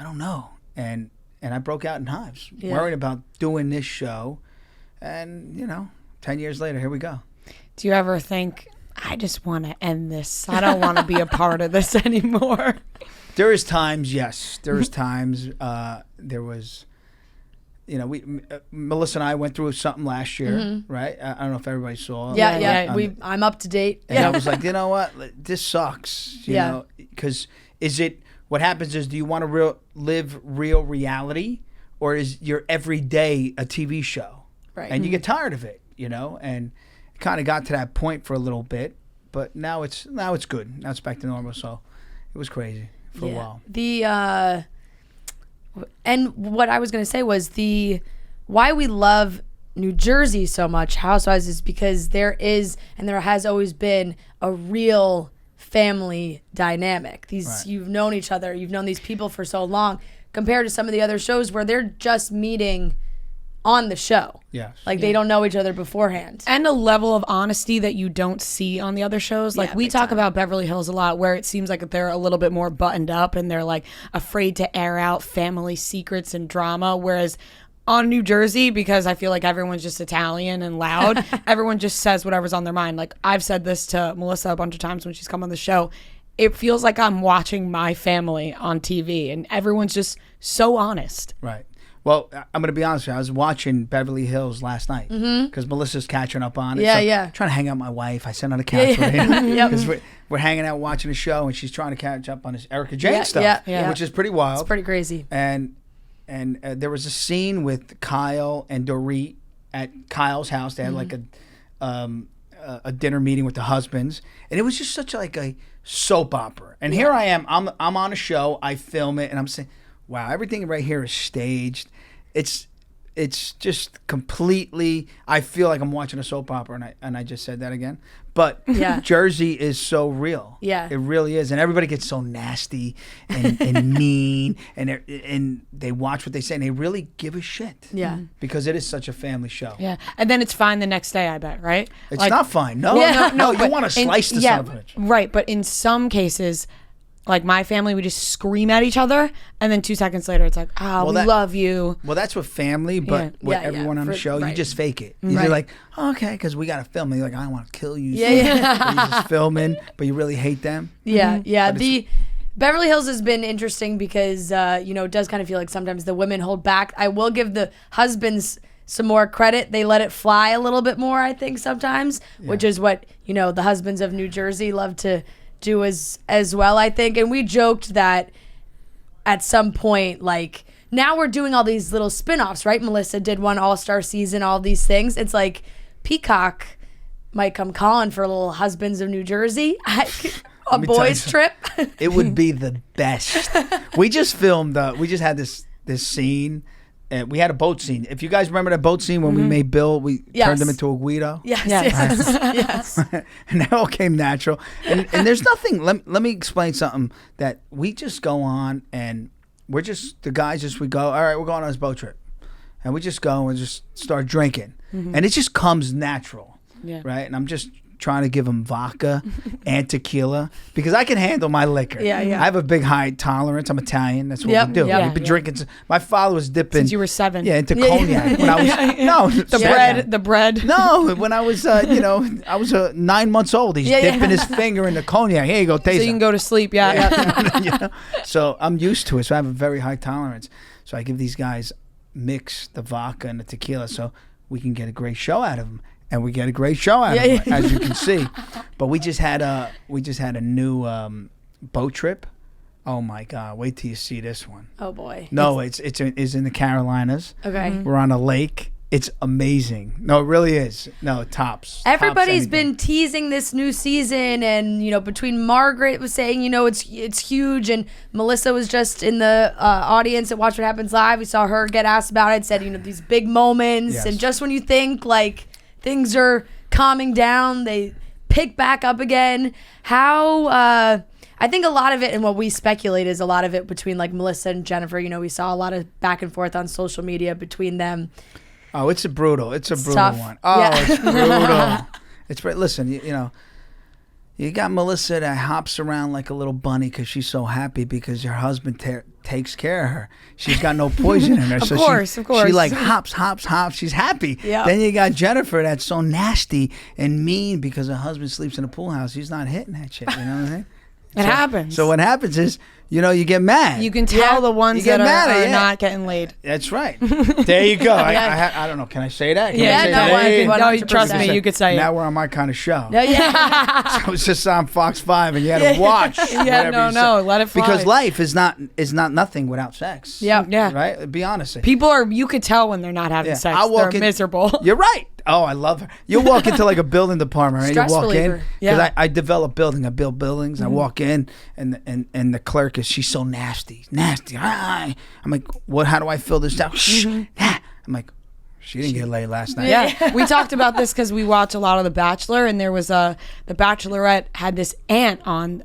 don't know. And I broke out in hives, worried about doing this show. And, 10 years later, here we go. Do you ever think, I just want to end this. I don't want to be a part of this anymore. There is times, yes. There is times. There was, Melissa and I went through something last year, right? I don't know if everybody saw. Yeah. Um, I'm up to date. And I was like, you know what? This sucks. You know, because what happens is, do you want to live real reality, or is your everyday a TV show? Right. And you get tired of it, and it kind of got to that point for a little bit, but now it's good. Now it's back to normal. So it was crazy for a while. And what I was going to say was why we love New Jersey so much, Housewives, is because there is, and there has always been, a real family dynamic. You've known each other, you've known these people for so long, compared to some of the other shows where they're just meeting on the show. Yes. Like they don't know each other beforehand. And a level of honesty that you don't see on the other shows. Like we talk about Beverly Hills a lot, where it seems like they're a little bit more buttoned up and they're like afraid to air out family secrets and drama. Whereas on New Jersey, because I feel like everyone's just Italian and loud, everyone just says whatever's on their mind. Like I've said this to Melissa a bunch of times when she's come on the show. It feels like I'm watching my family on TV and everyone's just so honest. Right. Well, I'm going to be honest with you. I was watching Beverly Hills last night because Melissa's catching up on it. Yeah, so yeah. Trying to hang out with my wife. I sat on the couch with her Yep. because we're hanging out watching the show, and she's trying to catch up on this Erica Jane stuff, yeah. which is pretty wild. It's pretty crazy. And there was a scene with Kyle and Dorit at Kyle's house. They had like a dinner meeting with the husbands, and it was just such like a soap opera. And here I am. I'm on a show. I film it, and I'm saying, wow, everything right here is staged. It's just completely. I feel like I'm watching a soap opera, and I just said that again. But Jersey is so real. Yeah. It really is, and everybody gets so nasty and mean, and they watch what they say, and they really give a shit. Yeah. because it is such a family show. Yeah. And then it's fine the next day, I bet, right? It's not fine. No, no. You want to slice the son of a bitch. Right, but in some cases, like my family, we just scream at each other, and then 2 seconds later, it's like, we love you. Well, that's with family, but with everyone on the show, you just fake it. You're like, okay, because we got to film. And you're like, I want to kill you. Yeah. You're just filming, but you really hate them. Yeah, yeah. The Beverly Hills has been interesting because it does kind of feel like sometimes the women hold back. I will give the husbands some more credit. They let it fly a little bit more, I think, sometimes, which is what the husbands of New Jersey love to do as well, I think. And we joked that at some point, like, now we're doing all these little spin-offs, right? Melissa did one All-Star season, all these things. It's like Peacock might come calling for a little Husbands of New Jersey, a me tell you boys trip. It would be the best. We just filmed. We just had this scene. We had a boat scene. If you guys remember that boat scene when we made Bill, we Yes. turned him into a Guido. Yes, Yes. yes. And that all came natural. And there's nothing. Let me explain something that we just go on and we're just the guys. Just we go. All right, we're going on this boat trip, and we just go and just start drinking, and it just comes natural, right? And I'm just trying to give them vodka and tequila because I can handle my liquor. Yeah, yeah. I have a big high tolerance. I'm Italian. That's what Yep, we do. yep. We've been Yeah. drinking. My father was dipping. Since you were 7. Yeah, into cognac when I was no The bread. No, when I was I was 9 months old. He's dipping his finger in the cognac. Here you go, taste So you can go to sleep. Yeah. you know? So I'm used to it. So I have a very high tolerance. So I give these guys mix the vodka and the tequila so we can get a great show out of them. And we get a great show out of them, as you can see. But we just had a new boat trip. Oh my God! Wait till you see this one. Oh boy. No, it's in the Carolinas. Okay. We're on a lake. It's amazing. No, it really is. No, tops. Everybody's Tops anything. been teasing this new season, and between Margaret was saying, it's huge, and Melissa was just in the audience at Watch What Happens Live. We saw her get asked about it. Said, these big moments, Yes. and just when you think like things are calming down, they pick back up again. How I think a lot of it, and what we speculate is a lot of it between like Melissa and Jennifer. We saw a lot of back and forth on social media between them. Oh, it's a brutal. It's a brutal tough. one. Oh, Yeah. it's brutal. It's listen. You got Melissa that hops around like a little bunny because she's so happy because her husband takes care of her. She's got no poison in her. Of so course. She like hops. She's happy. Yeah. Then you got Jennifer that's so nasty and mean because her husband sleeps in a pool house. He's not hitting that shit. You know what I'm saying? It happens. So what happens is, you get mad. You can tell the ones You get that mad, are yeah. not getting laid. That's right. There you go. I don't know. Can I say that? Can I Yeah, say no, that? I Hey, can No, 100%. trust me, you could say now it. we're on my kind of show. No, yeah. I was just on Fox 5 and you had to watch. Yeah, no, let it fly. Because life is not nothing without sex. Yeah. Yeah. Right? Be honest. You could tell when they're not having Yeah. sex. I'll walk They're in- miserable. You're right. Oh, I love her. You walk into like a building department, right? Stress You walk in reliever. because Yeah. I develop building. I build buildings. I walk in and the clerk she's so nasty. I'm like, what? How do I fill this out? I'm like, she didn't get laid last night. Yeah, we talked about this because we watch a lot of The Bachelor, and there was the Bachelorette had this aunt on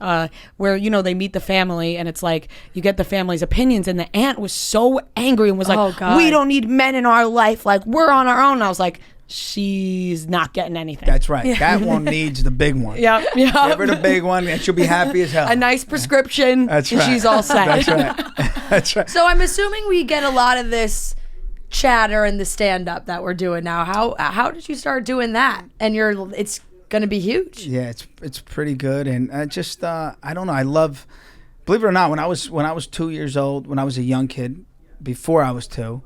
where they meet the family, and it's like you get the family's opinions, and the aunt was so angry and was like, Oh, God. "We don't need men in our life, like we're on our own." And I was like, "She's not getting anything." That's right. That one needs the big one. Yep. Give her the big one and she'll be happy as hell. A nice prescription. That's and right. she's all set. That's right. That's right. So I'm assuming we get a lot of this chatter and the stand up that we're doing now. How did you start doing that? And it's going to be huge. Yeah, it's pretty good, and I just I don't know. I love, believe it or not, when I was 2 years old, when I was a young kid, before I was 2,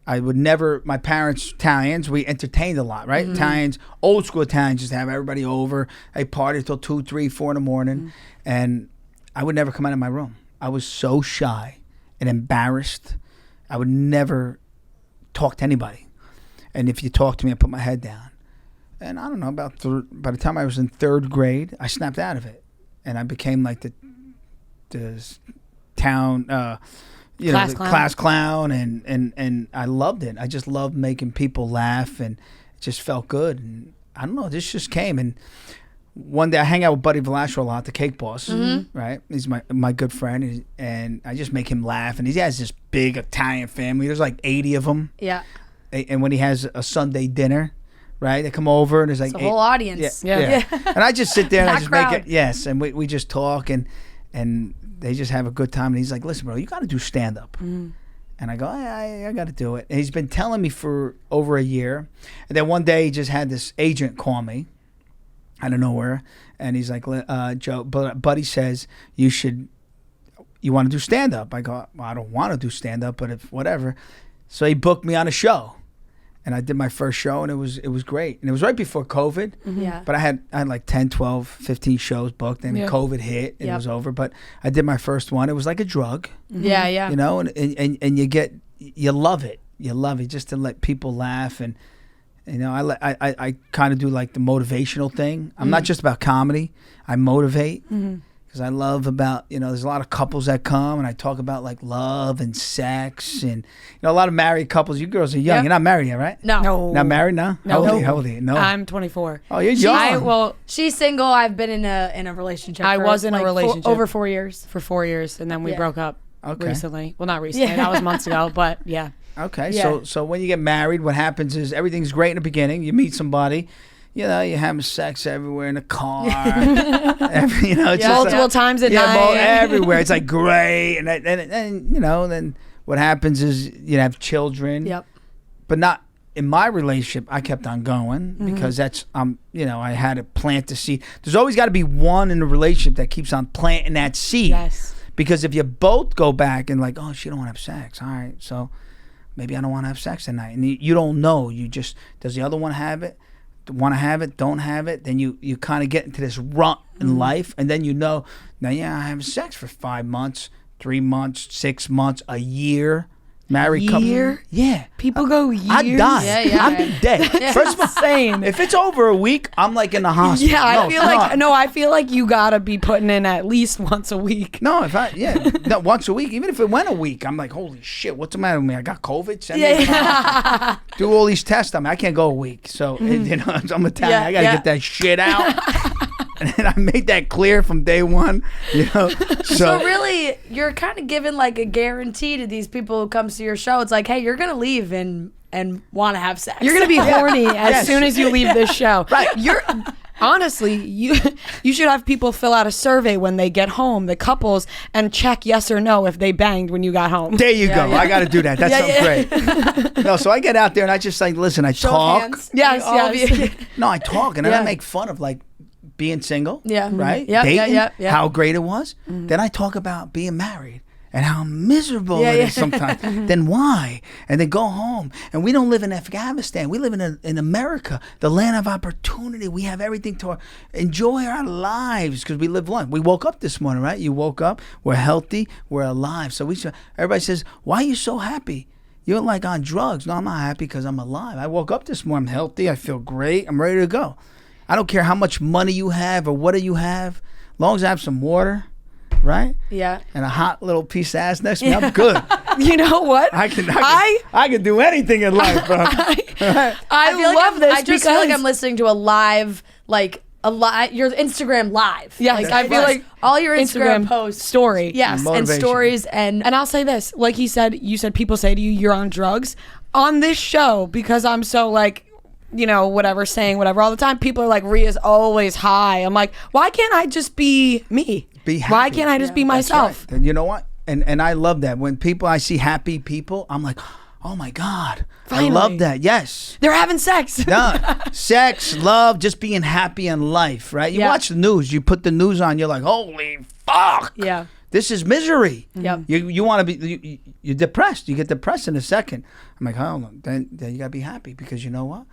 I would never. My parents, Italians, we entertained a lot, right? Italians, old school Italians, just have everybody over. They party till 2, 3, 4 in the morning, and I would never come out of my room. I was so shy and embarrassed. I would never talk to anybody, and if you talk to me, I put my head down. And I don't know, by the time I was in 3rd grade, I snapped out of it, and I became like the town, Class clown. class clown, and I loved it. I just loved making people laugh, and it just felt good. And I don't know, this just came. And one day I hang out with Buddy Velasco a lot, the Cake Boss, right? He's my good friend, and I just make him laugh. And he has this big Italian family. There's like 80 of them. Yeah. And when he has a Sunday dinner, right, they come over and there's like It's a whole audience. Yeah. And I just sit there and I Packed just make crowd. it. Yes, and we just talk and they just have a good time. And he's like, "Listen, bro, you got to do stand up." And I go, I got to do it. And he's been telling me for over a year. And then one day he just had this agent call me out of nowhere, and he's like, "Joe, but Buddy says you want to do stand up." I go, "Well, I don't want to do stand up, but if whatever." So he booked me on a show. and I did my first show, and it was great. And it was right before COVID. Yeah. But I had like 10, 12, 15 shows booked, and Yeah. COVID hit, and it Yep. was over. But I did my first one. It was like a drug, Yeah, yeah. you know, and you love it. You love it just to let people laugh. And, you know, I kind of do like the motivational thing. I'm not just about comedy. I motivate. Because I love about, you know, there's a lot of couples that come, and I talk about like love and sex, and, you know, a lot of married couples. You girls are young. Yep. You're not married yet, right? No. No. Not married now? No. How old are you? No. I'm 24. Oh, you're young. Well, She's single. I've been in a relationship. I for, was in a like, relationship. over 4 years. for 4 years, and then we Yeah. broke up Okay. recently. Well, not recently. Yeah. That was months ago, but yeah. Okay, Yeah. so when you get married, what happens is everything's great in the beginning. You meet somebody, you know, you're having sex everywhere in the car, you know, it's just Multiple like, times at yeah, night. everywhere. It's like great, and you know, then what happens is you have children, Yep. but not in my relationship. I kept on going Mm-hmm. because that's you know, I had to plant the seed. There's always got to be one in a relationship that keeps on planting that seed. Yes. Because if you both go back and like, oh, she don't want to have sex. All right, so maybe I don't want to have sex tonight. And you don't know. You just, does the other one have it? Want to have it? Don't have it? Then you kind of get into this rut in life. And then you know, now, yeah, I have sex for 5 months, 3 months, 6 months, a year. Married couple. Year? Yeah. People go years. I'd die. Yeah, yeah. I'd be dead. First of all, Insane. if it's over a week, I'm like in the hospital. Yeah, I No, feel no. like I feel like you gotta be putting in at least once a week. No, no, once a week. Even if it went a week, I'm like, holy shit, what's the matter with me? I got COVID. Send me to the hospital. Do all these tests. I can't go a week. So you know, I'm Italian. Yeah, I gotta yeah. get that shit out. And I made that clear from day one. You know, So really, you're kind of giving like a guarantee to these people who comes to your show. It's like, hey, you're gonna leave and want to have sex. You're gonna be horny as Yes. soon as you leave this show. Right. You're honestly, you should have people fill out a survey when they get home, the couples, and check yes or no if they banged when you got home. there you go. yeah. I got to do that. That's something great. No, so I get out there and I just like, listen, I Show of talk. hands. Yes, All of yes. you. No, I talk and then I Yeah. make fun of like being single. Yeah. Right? Yep, Dating, yeah. how great it was. Then I talk about being married and how miserable Yeah, it yeah. is sometimes. Then why? And then go home. And we don't live in Afghanistan. We live in America, the land of opportunity. We have everything to enjoy our lives because we live long. We woke up this morning, right? You woke up. We're healthy. We're alive. So everybody says, why are you so happy? You're like on drugs. No, I'm not happy because I'm alive. I woke up this morning. I'm healthy. I feel great. I'm ready to go. I don't care how much money you have or what do you have. As long as I have some water, right? Yeah. And a hot little piece of ass next to me, I'm good. You know what? I can do anything in life, bro. I feel love like this I just feel like because- I'm listening to a live, your Instagram live. Yes, I feel like all your Instagram posts. story. Yes, and Motivation. stories and And I'll say this, like you said people say to you, you're on drugs. On this show, because I'm so like, you know, whatever, saying whatever all the time, people are like, Rhea's always high. I'm like, why can't I just be me? Be Why happy. can't I just be myself? And you know what? And I love that. When I see happy people, I'm like, oh my God. Finally. I love that. Yes. They're having sex. No. Sex, love, just being happy in life, right? You Yeah. watch the news, you put the news on, you're like, holy fuck. Yeah. This is misery. Yep. You want to be, you're depressed. You get depressed in a second. I'm like, hold on. Then you got to be happy because you know what?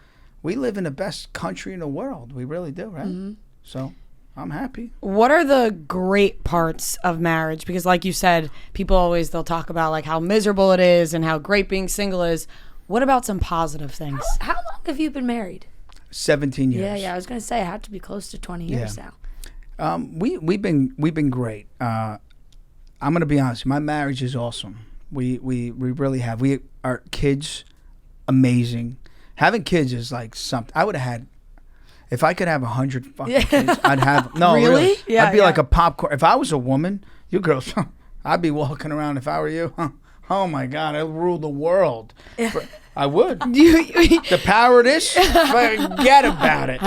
We live in the best country in the world. We really do, right? So I'm happy. What are the great parts of marriage? Because like you said, they'll talk about like how miserable it is and how great being single is. What about some positive things? How long have you been married? 17 years. Yeah. I was gonna say it had to be close to 20 years Yeah. now. We've been great. I'm gonna be honest. My marriage is awesome. We really have. Our kids, amazing. Having kids is like something. I would have had. If I could have 100 fucking kids, I'd have. No, Really? Yeah, I'd be yeah. like a popcorn. If I was a woman, you girls, I'd be walking around. If I were you, oh my God, I'd rule the world. I would. The power of this, forget about it.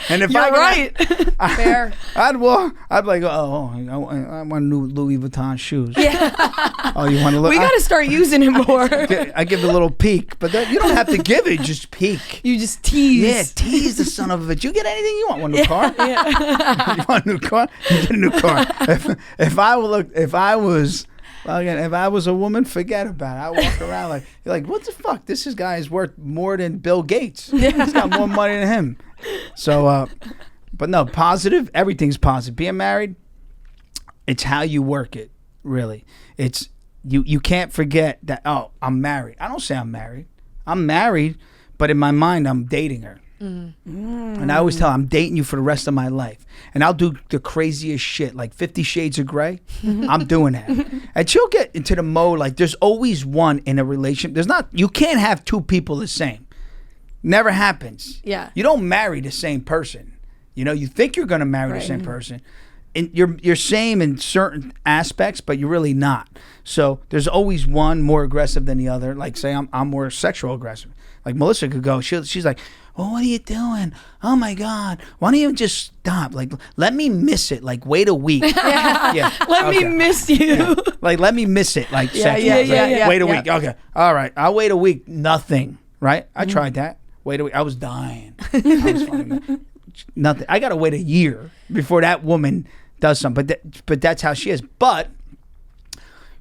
And if You're I could right. Fair. I'd walk. I'd be like, I want new Louis Vuitton shoes. Yeah. Oh, you want to look? We got to start using it more. I give the little peek, but you don't have to give it. Just peek. You just tease. Yeah, tease the son of a bitch. You get anything you want. Want a new car? You want a new car? You get a new car. If I was Again, if I was a woman, forget about it. I walk around like, you're like, what the fuck? Guy is worth more than Bill Gates. He's got more money than him. So, but no, positive. Everything's positive. Being married, it's how you work it. Really, it's you can't forget that. Oh, I'm married. I don't say I'm married. I'm married, but in my mind, I'm dating her. And I always tell her, I'm dating you for the rest of my life. And I'll do the craziest shit, like 50 Shades of Grey. I'm doing that. And she'll get into the mode, like there's always one in a relationship. You can't have two people the same. Never happens. Yeah. You don't marry the same person. You think you're going to marry the same person. And you're same in certain aspects, but you're really not. So there's always one more aggressive than the other. Like say I'm more sexual aggressive. Like Melissa could go, she's like, oh, what are you doing? Oh my God. Why don't you just stop? Like, let me miss it. Like, wait a week. Yeah. Let me miss you. Yeah. Like, let me miss it. Like, sexual. Yeah. Wait a week. Okay. All right. I'll wait a week. Nothing. Right? I tried that. Wait a week. I was dying. I was fucking nothing. I got to wait a year before that woman does something. But that's how she is. But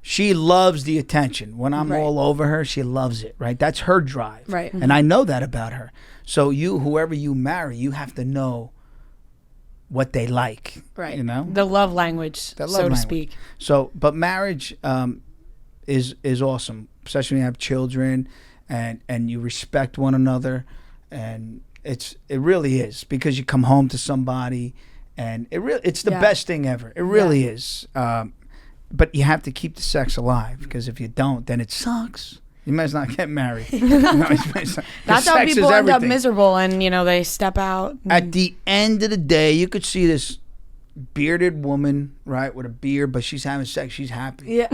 she loves the attention. When I'm all over her, she loves it. Right? That's her drive. Right. And I know that about her. So whoever you marry, you have to know what they like. Right. The love language, so to speak. So, but marriage is awesome, especially when you have children and you respect one another, and it really is, because you come home to somebody, and it's the best thing ever. It really is. But you have to keep the sex alive, because if you don't, then it sucks. You might as not get married. That's how people end up miserable, and they step out. At the end of the day, you could see this bearded woman, right, with a beard, but she's having sex. She's happy. Yeah.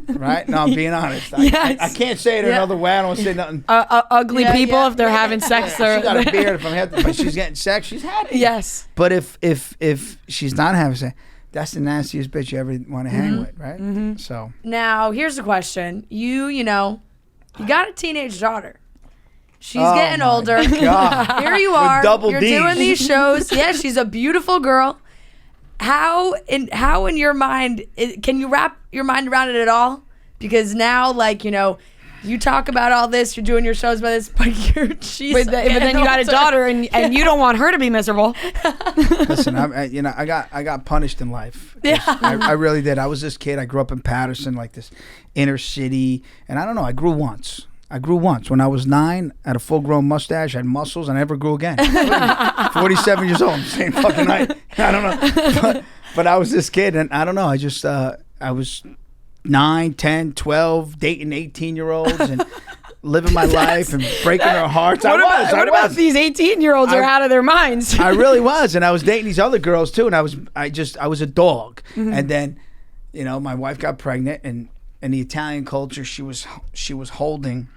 Right? No, I'm being honest. I can't say it another way. I don't want to say nothing. Ugly people, if they're having sex, She got a beard. But she's getting sex. She's happy. Yes. But if she's not having sex, that's the nastiest bitch you ever want to hang with, right? Mm-hmm. So now here's the question: you got a teenage daughter. She's getting older. God. Here you are. Double You're Ds. doing these shows. Yeah, she's a beautiful girl. How in your mind can you wrap your mind around it at all? Because now, you talk about all this, you're doing your shows by this, but but then you got a daughter, and you don't want her to be miserable. Listen, I got punished in life. Yeah. I really did. I was this kid. I grew up in Patterson, like this inner city, and I don't know. I grew once. When I was 9, I had a full-grown mustache, I had muscles, and I never grew again. 47 years old, same fucking night. I don't know, but I was this kid, and I don't know. I just I was 9, 10, 12, dating 18-year-olds and living my life and breaking their hearts. What about these 18-year-olds are out of their minds? I really was, and I was dating these other girls too, and I was a dog. Mm-hmm. And then, my wife got pregnant, and in the Italian culture, she was holding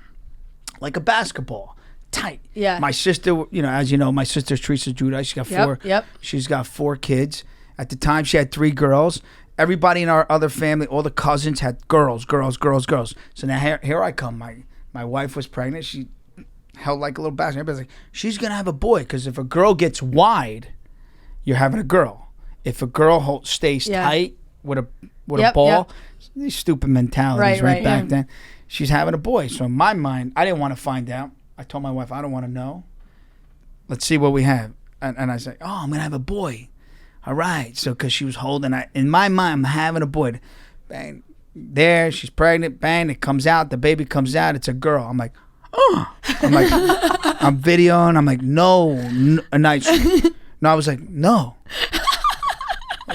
like a basketball, tight. Yeah. My sister, as you know, my sister's Teresa Giudice. She's got 4. Yep. She's got 4 kids. At the time, she had 3 girls. Everybody in our other family, all the cousins had girls. So now here I come. My wife was pregnant. She held like a little basket. Everybody's like, she's gonna have a boy, because if a girl gets wide, you're having a girl. If a girl stays tight with a ball, these stupid mentalities right back then. She's having a boy. So in my mind, I didn't want to find out. I told my wife, I don't want to know. Let's see what we have. And I said, oh, I'm going to have a boy. All right. So because she was holding, in my mind, I'm having a boy. Bang. There, she's pregnant. Bang. It comes out. The baby comes out. It's a girl. I'm like, oh. I'm videoing. I'm like, no. And I was like, no.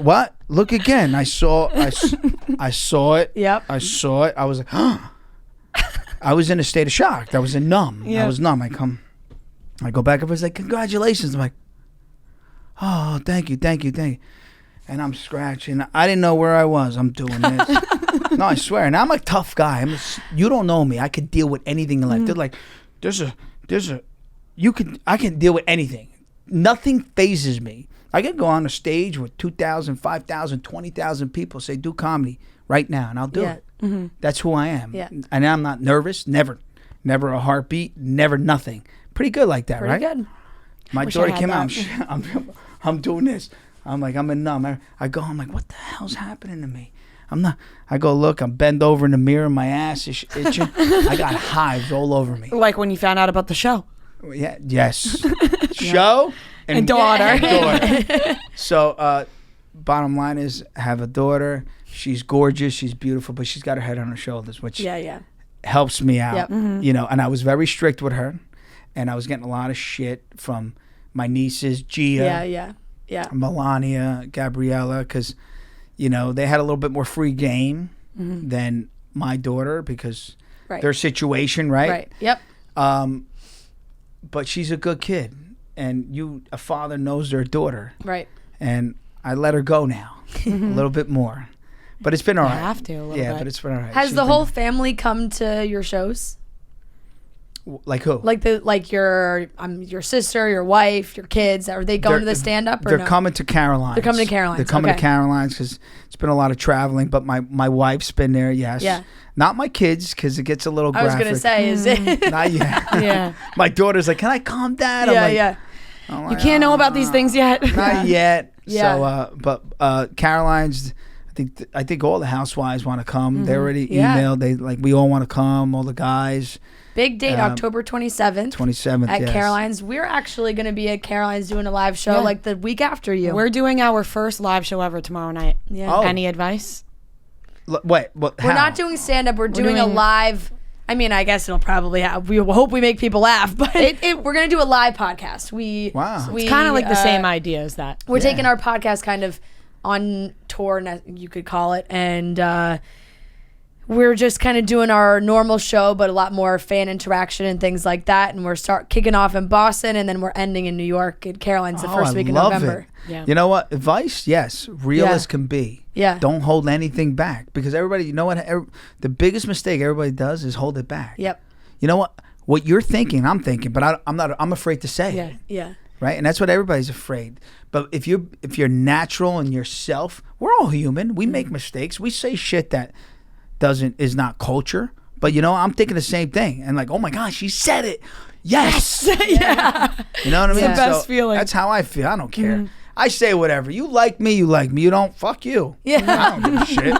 What? Look again. I saw it. Yep. I saw it. I was like, huh. I was in a state of shock. I was numb. Yep. I was numb. I go back. I was like, congratulations. I'm like, oh, thank you. And I'm scratching. I didn't know where I was. I'm doing this. No, I swear. And I'm a tough guy. You don't know me. I could deal with anything in life. They're like, I can deal with anything. Nothing phases me. I could go on a stage with 2,000, 5,000, 20,000 people, say, do comedy right now, and I'll do it. Mm-hmm. That's who I am. Yeah. And I'm not nervous, never a heartbeat, never nothing. Pretty good like that, right? Pretty good. My daughter came out, I'm doing this. I'm like, I'm in numb. I go, I'm like, what the hell's happening to me? I'm not. I go look. I'm bent over in the mirror. My ass is itching. I got hives all over me. Like when you found out about the show. Yeah. Yes. Show And daughter. daughter. So, bottom line is, I have a daughter. She's gorgeous. She's beautiful, but she's got her head on her shoulders, which Yeah. helps me out. Yep. You know, and I was very strict with her, and I was getting a lot of shit from my nieces, Gia, Yeah. Melania, Gabriella, because, you know, they had a little bit more free game than my daughter because Right. their situation, right? Right. Yep. But she's a good kid, and a father knows their daughter, Right. and I let her go now a little bit more, but it's been all right. have to a little yeah, bit. but it's been all right. Has She's the been- whole family come to your shows? like who? Like your sister, your wife, your kids? Are they going to the stand up or They're no? coming to Caroline's. They're coming to Caroline's, They're coming okay. to Caroline's because it's been a lot of traveling. But my wife's been there. Yes. Yeah. Not my kids because it gets a little I was graphic. gonna say, is it? Not yet. Yeah. My daughter's like, "Can I calm down?" Yeah, I'm like, yeah. I'm You like, can't know about these things yet. Not yet. Yeah. So, but Caroline's. I think all the housewives want to come. They already Yeah. emailed. They like we all want to come. All the guys. Big date, October 27th. 27th At yes. Caroline's. We're actually going to be at Caroline's doing a live show Yeah. like the week after you. We're doing our first live show ever tomorrow night. Yeah. Oh. Any advice? Wait. What? We're not doing stand up. We're doing a doing- live. I mean, I guess it'll probably have. We hope we make people laugh, but we're gonna do a live podcast. Wow. We, It's kind of like the same idea as that. We're taking our podcast kind of on tour, you could call it, and we're just kind of doing our normal show, but a lot more fan interaction and things like that. And we're kicking off in Boston, and then we're ending in New York at Caroline's the first I week of love November. It. Yeah. You know what? Advice? Yes. Real Yeah. as can be. Yeah. Don't hold anything back because everybody. You know what? The biggest mistake everybody does is hold it back. Yep. You know what? What you're thinking, I'm thinking, but I'm not. I'm afraid to say it. Yeah. Right, and that's what everybody's afraid. But if you're natural and yourself, we're all human. We make mistakes. We say shit that is not culture. But you know, I'm thinking the same thing. And like, oh my gosh, she said it. Yes. Yeah. You know what I mean? the best feeling. That's how I feel. I don't care. I say whatever. You like me, you like me. You don't, fuck you. Yeah. I don't give a shit.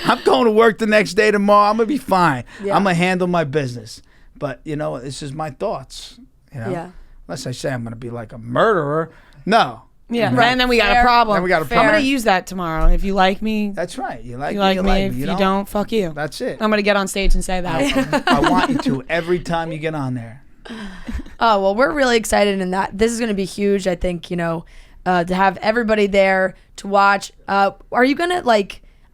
I'm going to work the next day tomorrow. I'm going to be fine. Yeah. I'm going to handle my business. But, you know, this is my thoughts. You know? Yeah. Unless I say I'm going to be like a murderer. No. Yeah. Right. And then we got a Fair. problem. Then we got a I'm problem. going to use that tomorrow. If you like me, That's right. You like you me, like you me. like If me. you know? don't, fuck you. That's it. I'm going to get on stage and say that. I want you to every time you get on there. Oh, well, we're really excited in that. This is going to be huge, I think, to have everybody there to watch. Are you going to,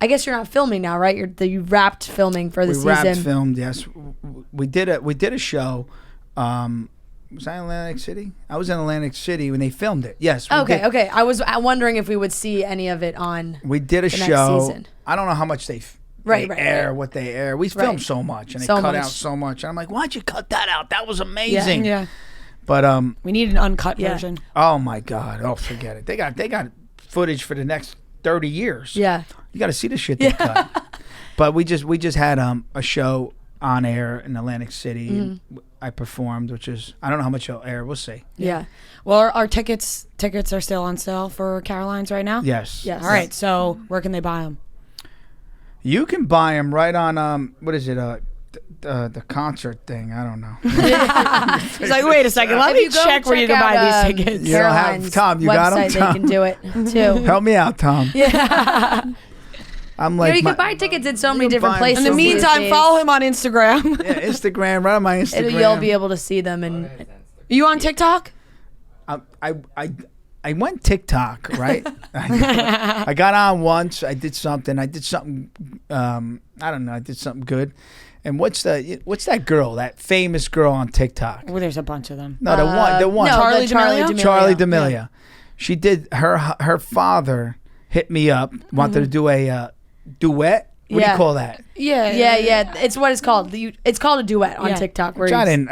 I guess you're not filming now, right? You wrapped filming for the We season. wrapped filmed, yes. We did a show. Was I in Atlantic City? I was in Atlantic City when they filmed it. Yes. we did. Okay. I was wondering if we would see any of it on. We did a the next show. season. I don't know how much they Right, air, right. what they air. We filmed so much, and they So cut much. out so much. And I'm like, why'd you cut that out? That was amazing. Yeah. But We need an uncut Yeah. version. oh my God, oh forget it. They got footage for the next 30 years. Yeah. You got to see the shit they cut. But we just had a show on air in Atlantic City. And I performed, which is I don't know how much it'll air. We'll see. Yeah. Well, our tickets are still on sale for Caroline's right now. Yes. Yes. All right. So where can they buy them? You can buy them right on what is it? The concert thing. I don't know. It's like, wait a second. Let If me you go check where you can check buy out, these tickets. You don't have- Caroline's Tom, you got 'em, website, Tom? They can do it too. Help me out, Tom. Yeah. I'm like you my- can buy tickets at so many you can different buy 'em places. In the so these meantime, days. follow him on Instagram. yeah, Instagram, right on my Instagram. You'll be able to see them and You on TikTok? I went TikTok, right? I got on once. I did something. I don't know. I did something good. And what's that girl? That famous girl on TikTok? Well, there's a bunch of them. No, the one. No, Charli the Charli D'Amelio? D'Amelio. Charli D'Amelio. She did her father hit me up, wanted to do a duet. What do Yeah. you call that? Yeah. It's what it's called. It's called a duet on Yeah. TikTok. Where Which I he's-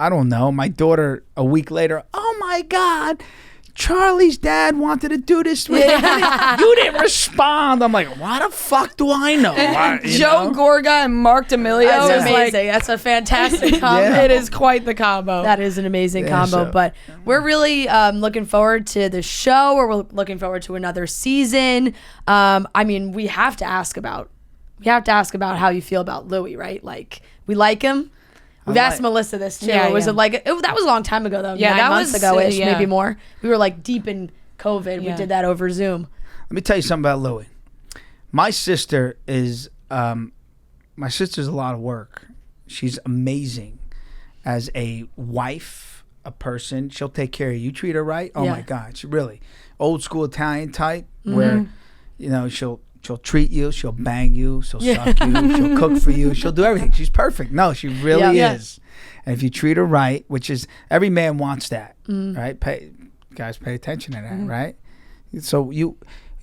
don't know. My daughter a week later, oh my God, Charlie's dad wanted to do this with you. You didn't respond. I'm like, why the fuck do I know? Joe Gorga and Mark D'Amelio That's is amazing. That's a fantastic combo. Yeah. it is quite the combo. That is an amazing combo. so- But we're really looking forward to the show, or we're looking forward to another season. I mean, we have to ask about how you feel about Louis, right? Like, we like him. We've asked Melissa this too. Yeah, was yeah. it like that was a long time ago though? Yeah, 9 that months was, ago-ish, yeah. maybe more. We were like deep in COVID. Yeah. We did that over Zoom. Let me tell you something about Louis. My sister is my sister's a lot of work. She's amazing as a wife, a person. She'll take care of you. Treat her right. Oh Yeah. my God, she really old school Italian type where you know she'll treat you, she'll bang you, she'll suck you, she'll cook for you, she'll do everything. She's perfect. No, she really Yeah. is. And if you treat her right, which is every man wants that, right? Guys, pay attention to that, right? So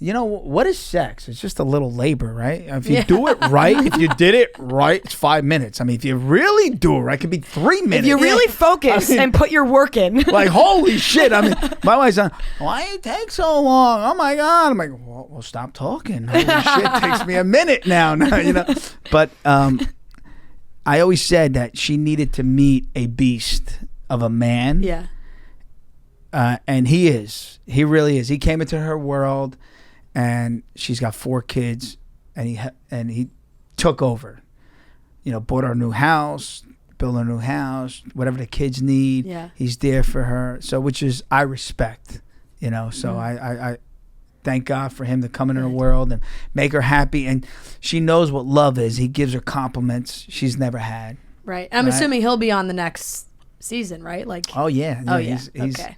you know what is sex? It's just a little labor, right? If you do it right, if you did it right, it's 5 minutes. I mean, if you really do it right, it could be 3 minutes. if you really focus and put your work in. Like, holy shit. I mean, my wife's like, why it take so long? Oh my God. I'm like, well, stop talking. Holy shit, it takes me a minute now, you know. But I always said that she needed to meet a beast of a man. Yeah. And he is. He really is. He came into her world, and she's got 4 kids, and he took over. You know, bought her a new house, built her a new house, whatever the kids need. Yeah. He's there for her. So, which is I respect. You know, so I thank God for him to come into her world and make her happy, and she knows what love is. He gives her compliments she's never had. Right. I'm Right. assuming he'll be on the next season, right? Like. Oh yeah. Oh, yeah. He's, Okay.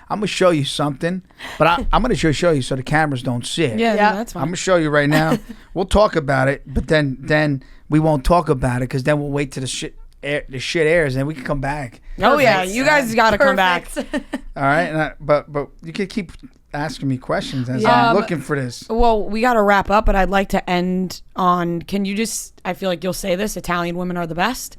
I'm gonna show you something, but I'm gonna show you so the cameras don't see it. Yeah, Yeah. that's I'm fine. gonna show you right now. We'll talk about it, but then we won't talk about it because then we'll wait till the shit airs and then we can come back. Oh yeah, you guys got to come back. Perfect. All right, but you can keep asking me questions as I'm looking for this. Well, we got to wrap up, but I'd like to end on. Can you just? I feel like you'll say this: Italian women are the best.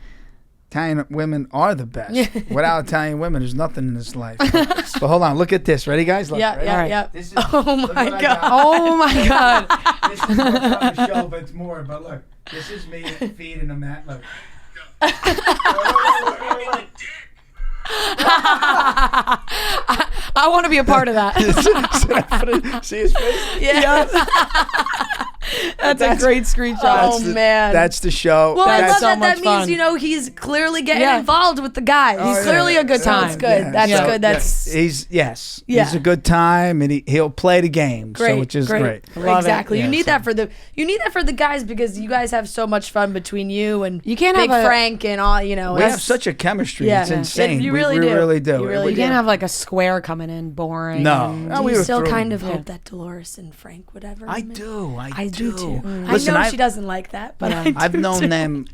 Italian women are the best. Without Italian women, there's nothing in this life. But hold on, look at this. Ready, guys? Look, Yeah, ready? yeah, right. yeah. This is, Oh look my what I God. got. Oh my god! This is what's on the show, but it's more. But look, this is me feeding them that. Look. Wait. I want to be a part of that. See his face? Yeah. That's a great screenshot. Oh man. That's the show. well, I That's love so that. That much means fun. you know he's clearly getting Yeah. involved with the guys. He's clearly a good time. That's good. Yeah. That's Yeah. good. That's He's Yeah. He's a good time, and he'll play the game, great. so which is great. Love it. Exactly. Yeah, You need so- that for the guys because you guys have so much fun between you and You can't Big have a- Frank and all. You know, We it's- have such a chemistry. Yeah. It's Yeah. insane. You We really do. really do. You really You do. can't have like a square coming in boring. No. and- No, Do we you were still through. kind of Yeah. hope that Dolores and Frank would ever? I meet? do. I do too. Listen, I know she doesn't like that, but I I've do known too. them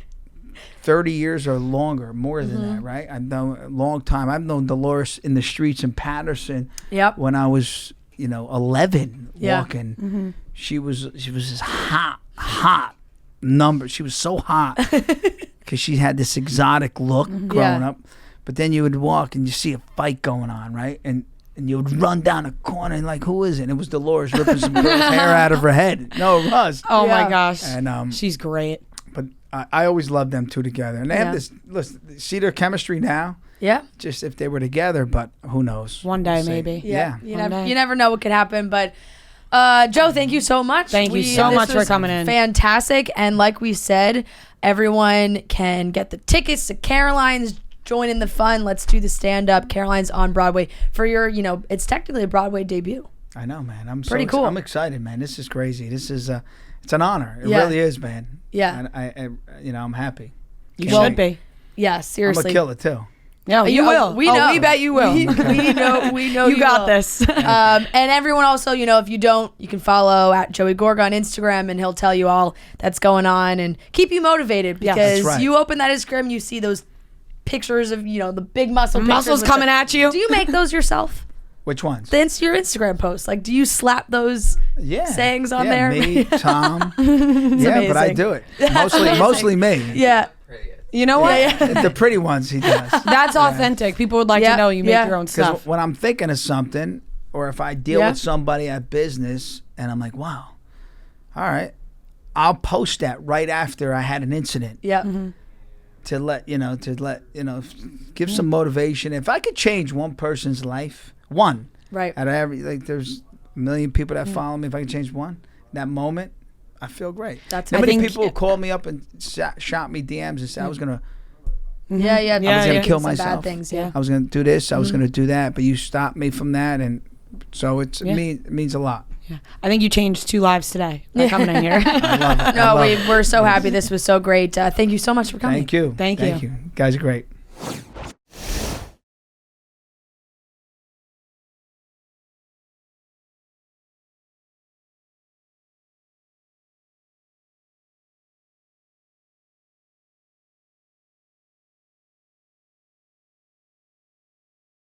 30 years or longer, more than Mm-hmm. that, right? I've known a long time. I've known Dolores in the streets in Patterson Yep. when I was, 11 Yeah. walking. She was this hot number. She was so hot because she had this exotic look growing Yeah. up. But then you would walk and you see a fight going on, right? And you would run down a corner and like, who is it? And it was Dolores ripping some girl's hair out of her head. No, it was. Oh Yeah. my gosh. And She's great. but I always loved them two together, and they Yeah. have this. Listen, see their chemistry now. Yeah. Just if they were together, but who knows? One day, We'll see. maybe. Yeah. You One never, day. you never know what could happen, but Joe, thank you so much. Thank you so this much for was coming in. Fantastic. And like we said, everyone can get the tickets to Caroline's. Join in the fun. Let's do the stand up. Caroline's on Broadway for your, it's technically a Broadway debut. I know, man. I'm Pretty cool. I'm excited, man. This is crazy. This is it's an honor. It Yeah. really is, man. Yeah. And I'm happy. You Can't should wait. be. Yeah, I'm seriously. gonna kill it too. No, you will. We know. We bet you will. We know. We know. You got will. this. And everyone also, if you don't, you can follow at Joey Gorga on Instagram, and he'll tell you all that's going on and keep you motivated Yeah. because That's right. you open that Instagram, you see those pictures of the big muscle pictures Muscles with coming the- at you. Do you make those yourself? Which ones? Your Instagram posts, like, do you slap those Yeah. sayings on yeah, there? Me, Tom. Yeah, but I amazing. do it. That's amazing. Mostly me. Yeah. You know what? The pretty ones he does. That's authentic. People would like Yeah, to know you make yeah. your own Because stuff. when I'm thinking of something, or if I deal Yeah. with somebody at business, and I'm like, wow, all right, I'll post that right after I had an incident Yeah. to let give some motivation. If I could change one person's life, one Right. out of every, like, there's a million people that follow me. If I could change one, that moment, I feel great. That's- how I many think- people called me up and shot me DMs and said I was gonna. Yeah, yeah. I was gonna kill Some bad myself. things, yeah. I was going to do this. I was going to do that, but you stopped me from that, and so it means a lot. Yeah. I think you changed 2 lives today by coming in here. I love it. I No, love it. we're so happy. This was so great. Thank you so much for coming. Thank you. Thank you. You guys are great.